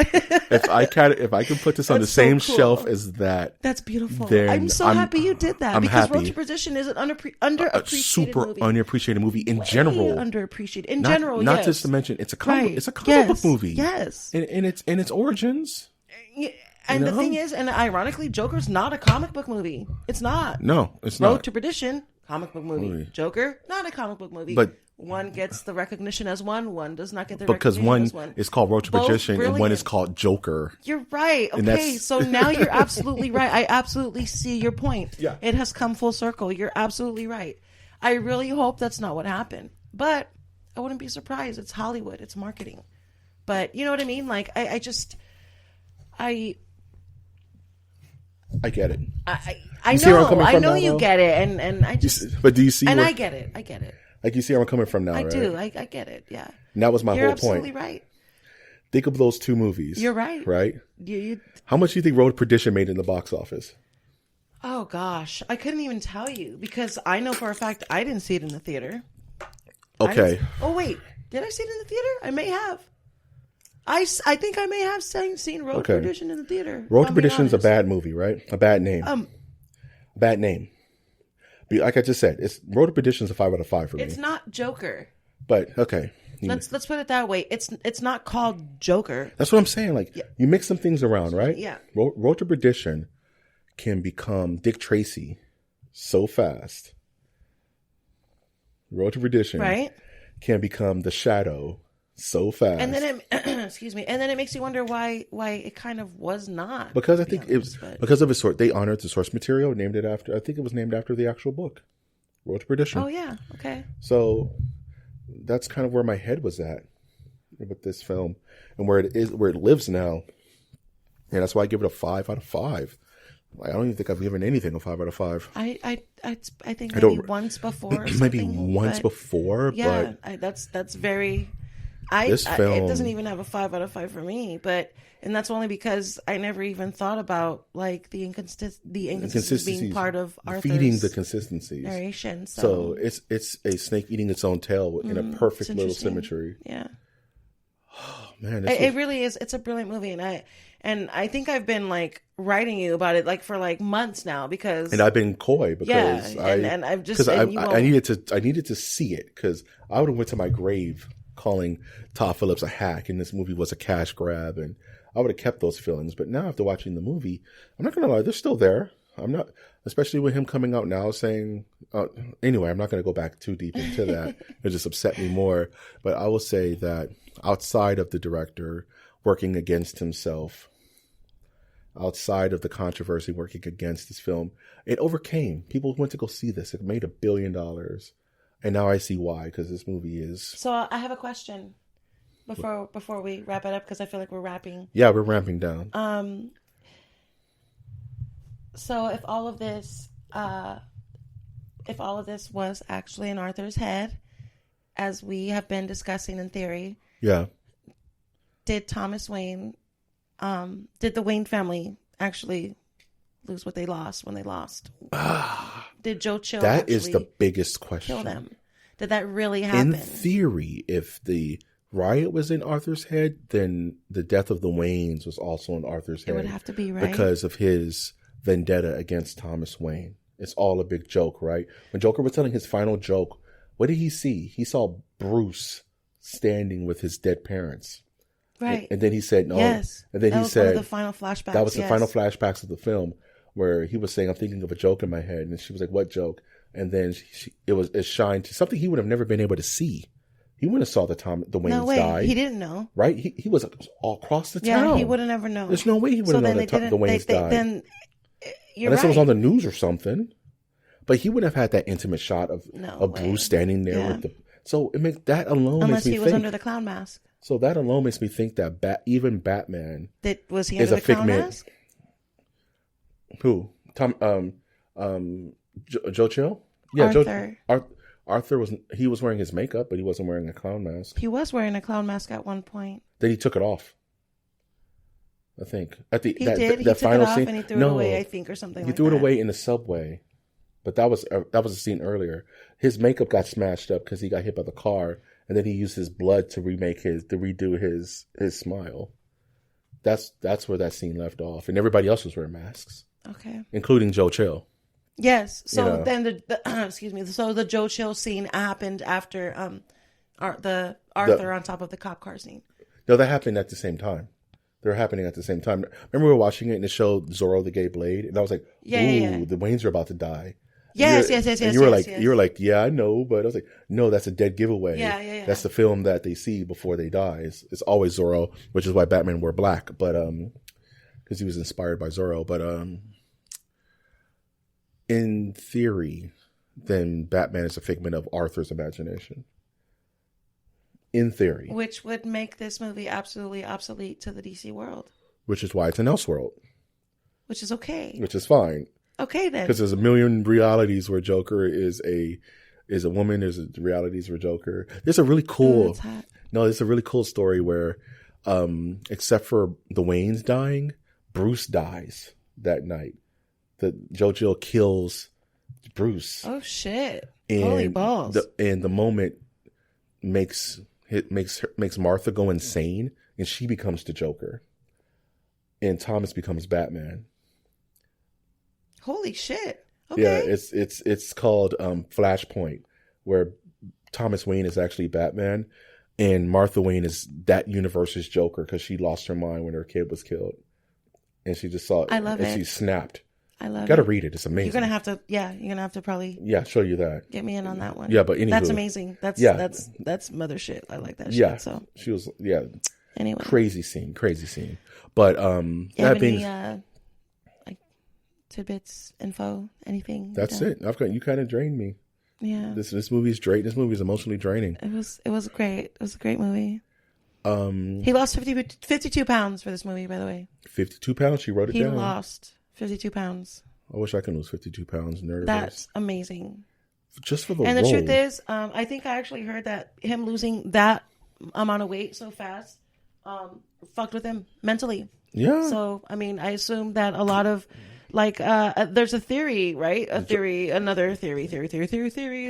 D: if I can put this on the same shelf as that,
E: that's beautiful. I'm so happy you did that, because Road to Perdition is an underappreciated
D: super
E: movie.
D: Underappreciated movie in general.
E: Underappreciated in general.
D: Not
E: yes.
D: just to mention, it's a comic. It's a comic book movie.
E: Yes,
D: in its origins.
E: And the thing is, and ironically, Joker's not a comic book movie. It's not.
D: No, it's not.
E: Road to Perdition, comic book movie. Joker, not a comic book movie.
D: But
E: one gets the recognition as one does not get the
D: because
E: recognition as one.
D: Is called Road to Perdition and one is called Joker.
E: You're right. Okay, so now you're absolutely right. I absolutely see your point.
D: Yeah.
E: It has come full circle. You're absolutely right. I really hope that's not what happened. But I wouldn't be surprised. It's Hollywood. It's marketing. But you know what I mean? Like, I
D: get it.
E: I know. I know you get it, and I just.
D: But do you see?
E: And I get it. I get it.
D: Like, you see where I'm coming from now,
E: I
D: right?
E: do. I get it. Yeah.
D: And that was my
E: You're
D: whole point.
E: absolutely right.
D: Think of those two movies.
E: You're right.
D: Right.
E: You.
D: How much do you think Road to Perdition made in the box office?
E: Oh gosh, I couldn't even tell you, because I know for a fact I didn't see it in the theater.
D: Okay.
E: Oh wait, did I see it in the theater? I may have. I think I may have seen Road to Perdition in the theater.
D: Road to Perdition is a bad movie, right? A bad name. Bad name. Like I just said, Road to Perdition is a 5 out of 5 for me.
E: It's not Joker.
D: But okay.
E: Let's put it that way. It's not called Joker.
D: That's what I'm saying. Like, you mix some things around, right?
E: Yeah.
D: Road to Perdition can become Dick Tracy so fast. Road to Perdition can become The Shadow so fast.
E: And then it excuse me. And then it makes you wonder why it kind of was not.
D: Because I think it was because of its sort. They honored the source material, named it after. I think it was named after the actual book, Road to Perdition.
E: Oh yeah. Okay.
D: So that's kind of where my head was at with this film, and where it lives now. And that's why I give it a 5 out of 5. I don't even think I've given anything a 5 out of 5.
E: I think maybe once before.
D: Maybe once before.
E: Yeah,
D: but
E: that's very.
D: This film,
E: it doesn't even have a 5 out of 5 for me, and that's only because I never even thought about like the inconsistencies being part of Arthur's
D: feeding the consistencies
E: narration.
D: So it's a snake eating its own tail in a perfect little symmetry.
E: Yeah.
D: Oh man,
E: it really is. It's a brilliant movie, and I think I've been like writing you about it like for like months now, because
D: I've been coy because I needed to see it, because I would have went to my grave calling Todd Phillips a hack and this movie was a cash grab, and I would have kept those feelings. But now after watching the movie, I'm not gonna lie, they're still there. I'm not, especially with him coming out now saying anyway, I'm not going to go back too deep into that. It just upset me more. But I will say that outside of the director working against himself, outside of the controversy working against this film, it overcame. People went to go see this. It made $1 billion. And now I see why, because this movie is...
E: So I have a question before we wrap it up, because I feel like we're wrapping.
D: Yeah, we're ramping down.
E: So if all of this if all of this was actually in Arthur's head, as we have been discussing in theory,
D: Yeah.
E: did Thomas Wayne, did the Wayne family actually lose what they lost when they lost? Did Joe Chill
D: That is the
E: actually
D: biggest question.
E: kill them? Did that really happen?
D: In theory, if the riot was in Arthur's head, then the death of the Waynes was also in Arthur's head.
E: It would have to be, right?
D: Because of his vendetta against Thomas Wayne. It's all a big joke, right? When Joker was telling his final joke, what did he see? He saw Bruce standing with his dead parents.
E: Right.
D: And then he said, no.
E: Yes.
D: And then
E: that
D: he
E: was
D: said,
E: one of the final flashbacks.
D: that was the
E: yes.
D: final flashbacks of the film, where he was saying, I'm thinking of a joke in my head. And she was like, what joke? And then it shined to something he would have never been able to see. He wouldn't have saw the Waynes
E: No way.
D: die.
E: He didn't know.
D: Right? He was all across the
E: Yeah,
D: town.
E: he would have never known.
D: There's no way he would have known that the Waynes died.
E: Then you're
D: Unless
E: right.
D: it was on the news or something. But he wouldn't have had that intimate shot of
E: way.
D: Bruce standing there with the... So it makes that alone
E: Unless
D: makes me
E: he was
D: think...
E: under the clown mask.
D: So that alone makes me think that even Batman
E: Was he
D: is
E: under
D: a
E: the clown
D: figment...
E: mask?
D: Who? Joe Chill? Yeah,
E: Arthur.
D: Arthur was wearing his makeup, but he wasn't wearing a clown mask.
E: He was wearing a clown mask at one point.
D: Then he took it off. I think at the
E: He
D: that,
E: did.
D: That
E: He took
D: final
E: it off
D: scene,
E: and he threw it away, I think, or something
D: he
E: like
D: threw it
E: that.
D: away in the subway. But that was a scene earlier. His makeup got smashed up because he got hit by the car, and then he used his blood to redo his smile. That's where that scene left off, and everybody else was wearing masks,
E: Okay.
D: including Joe Chill.
E: Yes. So
D: You know.
E: then the excuse me. So the Joe Chill scene happened after the Arthur on top of the cop car scene.
D: No, that happened at the same time. They were happening at the same time. Remember we were watching it and it showed Zorro the Gay Blade, and I was like, "Ooh, the Waynes are about to die."
E: Yes.
D: And you were like, "Yeah, I know," but I was like, "No, that's a dead giveaway.
E: Yeah.
D: That's the film that they see before they die. It's always Zorro, which is why Batman wore black, but because he was inspired by Zorro. But in theory, then Batman is a figment of Arthur's imagination. In theory,
E: Which would make this movie absolutely obsolete to the DC world.
D: which is why it's an Elseworld,
E: Which is okay.
D: which is fine.
E: Okay then.
D: Because there's a million realities where Joker is a woman. There's realities where Joker. There's a really cool.
E: That's hot.
D: No, it's a really cool story where, except for the Waynes dying, Bruce dies that night. Joe Chill kills Bruce.
E: Oh shit!
D: And
E: Holy balls!
D: The moment makes Martha go insane, and she becomes the Joker, and Thomas becomes Batman.
E: Holy shit! Okay.
D: Yeah, it's called Flashpoint, where Thomas Wayne is actually Batman, and Martha Wayne is that universe's Joker because she lost her mind when her kid was killed, and she just saw it.
E: I love
D: and
E: it.
D: She snapped.
E: I love
D: Gotta
E: it.
D: read it. It's amazing.
E: You're gonna have to probably
D: show you that.
E: get me in on that one.
D: Yeah, but anywho,
E: that's amazing. That's mother shit. I like that shit.
D: Yeah,
E: So
D: she was
E: anyway,
D: crazy scene. But
E: you
D: that
E: have
D: being
E: any like tidbits, info, anything?
D: that's it. You kind of drained me.
E: Yeah.
D: This movie's drained. This movie is emotionally draining.
E: It was great. It was a great movie. He lost 52 pounds for this movie, by the way.
D: 52 pounds. She wrote it
E: He
D: down.
E: lost 52 pounds.
D: I wish I could lose 52 pounds. Nervous.
E: That's amazing.
D: Just for the
E: And the
D: role.
E: truth is, I think I actually heard that him losing that amount of weight so fast fucked with him mentally.
D: Yeah.
E: So, I mean, I assume that a lot of, like, there's a theory, right? Another theory.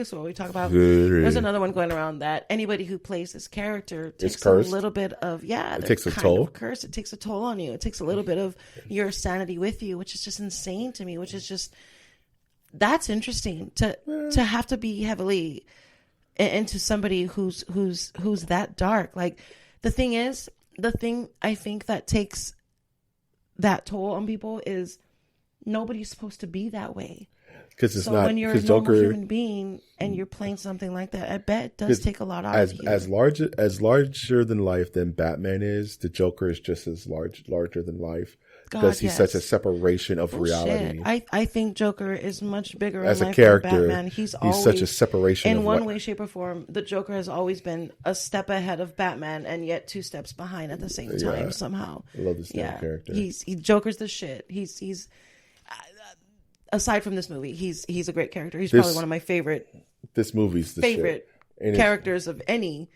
E: So we talk about, there's another one going around that anybody who plays this character takes a little bit of, it
D: takes a toll.
E: Curse. It takes a toll on you. It takes a little bit of your sanity with you, which is just insane to me, which is just, that's interesting to have to be heavily into somebody who's that dark. Like, the thing I think that takes that toll on people is nobody's supposed to be that way.
D: Because it's
E: so
D: not.
E: When you're a normal human being and you're playing something like that, I bet it does take a lot out of you.
D: As larger than life than Batman is, the Joker is just as larger than life. Because he's such a separation of reality.
E: I think Joker is much bigger
D: as
E: in
D: a
E: life
D: character.
E: than Batman. He's always
D: such a separation.
E: In one way, shape, or form, the Joker has always been a step ahead of Batman, and yet 2 steps behind at the same time. Somehow,
D: I love this character.
E: Joker's the shit. He's. aside from this movie, he's a great character. He's
D: This-
E: probably one of my favorite
D: This movie's the shit. And
E: characters of anything,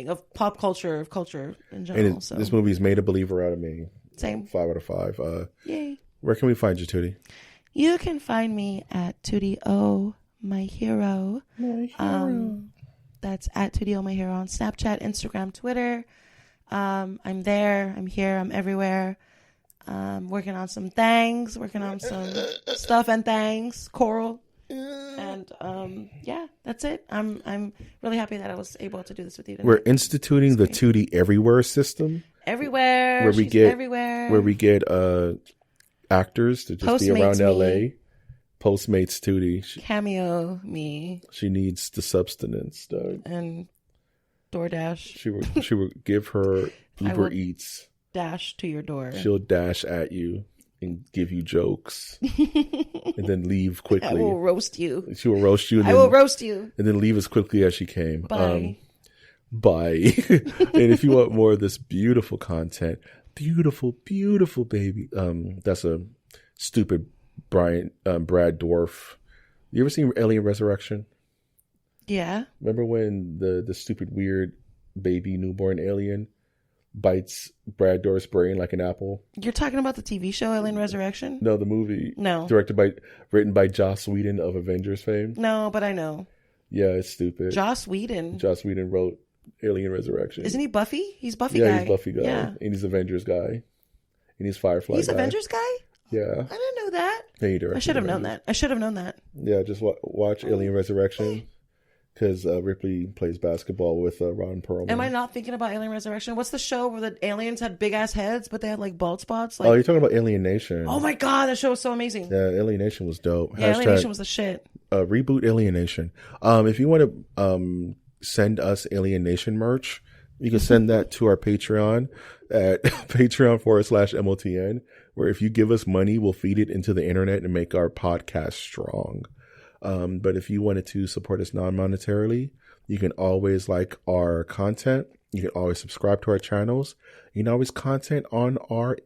E: of pop culture, of culture in general.
D: And
E: So
D: this movie's made a believer out of me.
E: same.
D: 5 out of 5.
E: Yay.
D: Where can we find you, Tootie?
E: You can find me at Tootie O, my hero. That's at Tootie O, my hero on Snapchat, Instagram, Twitter. I'm there. I'm here. I'm everywhere. Working on some things, working on some stuff and things, choral. And yeah, that's it. I'm really happy that I was able to do this with you today.
D: We're instituting the Tootie Everywhere system.
E: Everywhere.
D: Where we
E: She's
D: get
E: everywhere.
D: Where we get actors to just be around
E: Postmates
D: LA.
E: me.
D: Postmates Tootie.
E: Cameo me
D: She needs the substance, Doug.
E: and DoorDash
D: She will give her
E: I
D: Uber
E: will-
D: Eats.
E: dash to your door.
D: She'll dash at you and give you jokes, and then leave quickly.
E: I will roast you.
D: She will roast you. And
E: I
D: then,
E: will roast you.
D: and then leave as quickly as she came.
E: Bye.
D: Bye. And if you want more of this beautiful content, beautiful baby. That's a stupid Brad Dwarf. You ever seen Alien Resurrection?
E: Yeah.
D: Remember when the stupid weird baby newborn alien bites Brad Dourif's brain like an apple?
E: You're talking about the TV show Alien Resurrection?
D: No, the movie.
E: No.
D: Written by Joss Whedon of Avengers fame.
E: No, but I know.
D: Yeah, it's stupid.
E: Joss Whedon.
D: Joss Whedon wrote Alien Resurrection.
E: Isn't he Buffy? He's Buffy
D: Yeah,
E: guy.
D: he's Buffy guy.
E: Yeah.
D: And he's Avengers guy. And he's Firefly
E: He's
D: guy.
E: Avengers guy?
D: Yeah.
E: I didn't know that.
D: And he directed
E: I should have known
D: Avengers.
E: that. I should have known that.
D: Yeah, just watch Alien Resurrection. Because Ripley plays basketball with Ron Perlman.
E: Am I not thinking about Alien Resurrection? What's the show where the aliens had big ass heads, but they had like bald spots? Like,
D: Oh, you're talking about Alien Nation.
E: oh my god, that show was so amazing.
D: Yeah, Alien Nation was dope.
E: Yeah, Alien Nation was the shit.
D: Reboot Alien Nation. If you want to send us Alien Nation merch, you can send that to our Patreon at patreon.com/MOTN, where if you give us money, we'll feed it into the internet and make our podcast strong. But if you wanted to support us non-monetarily, you can always like our content. You can always subscribe to our channels. You can always comment on our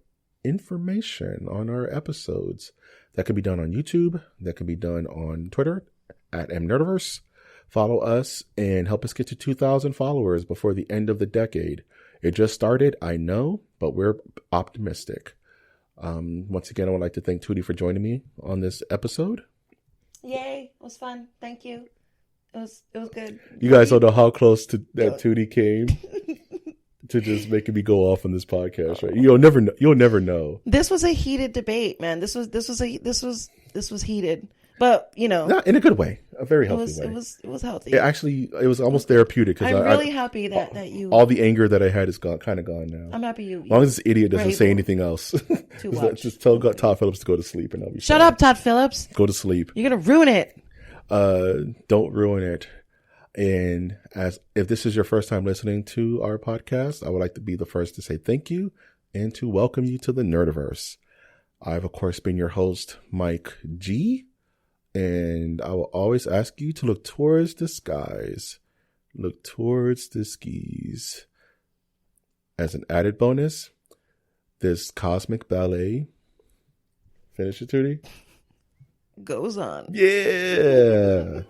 D: information, on our episodes. That can be done on YouTube. That can be done on Twitter at MNerdiverse. Follow us and help us get to 2,000 followers before the end of the decade. It just started, I know, but we're optimistic. Once again, I would like to thank Tootie for joining me on this episode.
E: Yay, it was fun. Thank you. It was good.
D: You guys don't know how close to that Tootie came to just making me go off on this podcast, right? You'll never know. You'll never know.
E: This was a heated debate, man. This was heated. But, you know,
D: Not in a good way, a very healthy way.
E: it was healthy.
D: It was almost therapeutic.
E: I'm really happy that you
D: all the anger that I had is kind of gone now.
E: I'm happy you
D: As long as this idiot doesn't
E: were
D: say
E: able
D: anything else,
E: to watch.
D: just tell Todd Phillips to go to sleep, and I'll be
E: Shut
D: fine.
E: up, Todd Phillips.
D: Go to sleep.
E: You're gonna ruin it.
D: Don't ruin it. And if this is your first time listening to our podcast, I would like to be the first to say thank you and to welcome you to the Nerdiverse. I've of course been your host, Mike G. And I will always ask you to look towards the skies. Look towards the skis. As an added bonus, this cosmic ballet. Finish it, Tootie?
E: Goes on.
D: Yeah.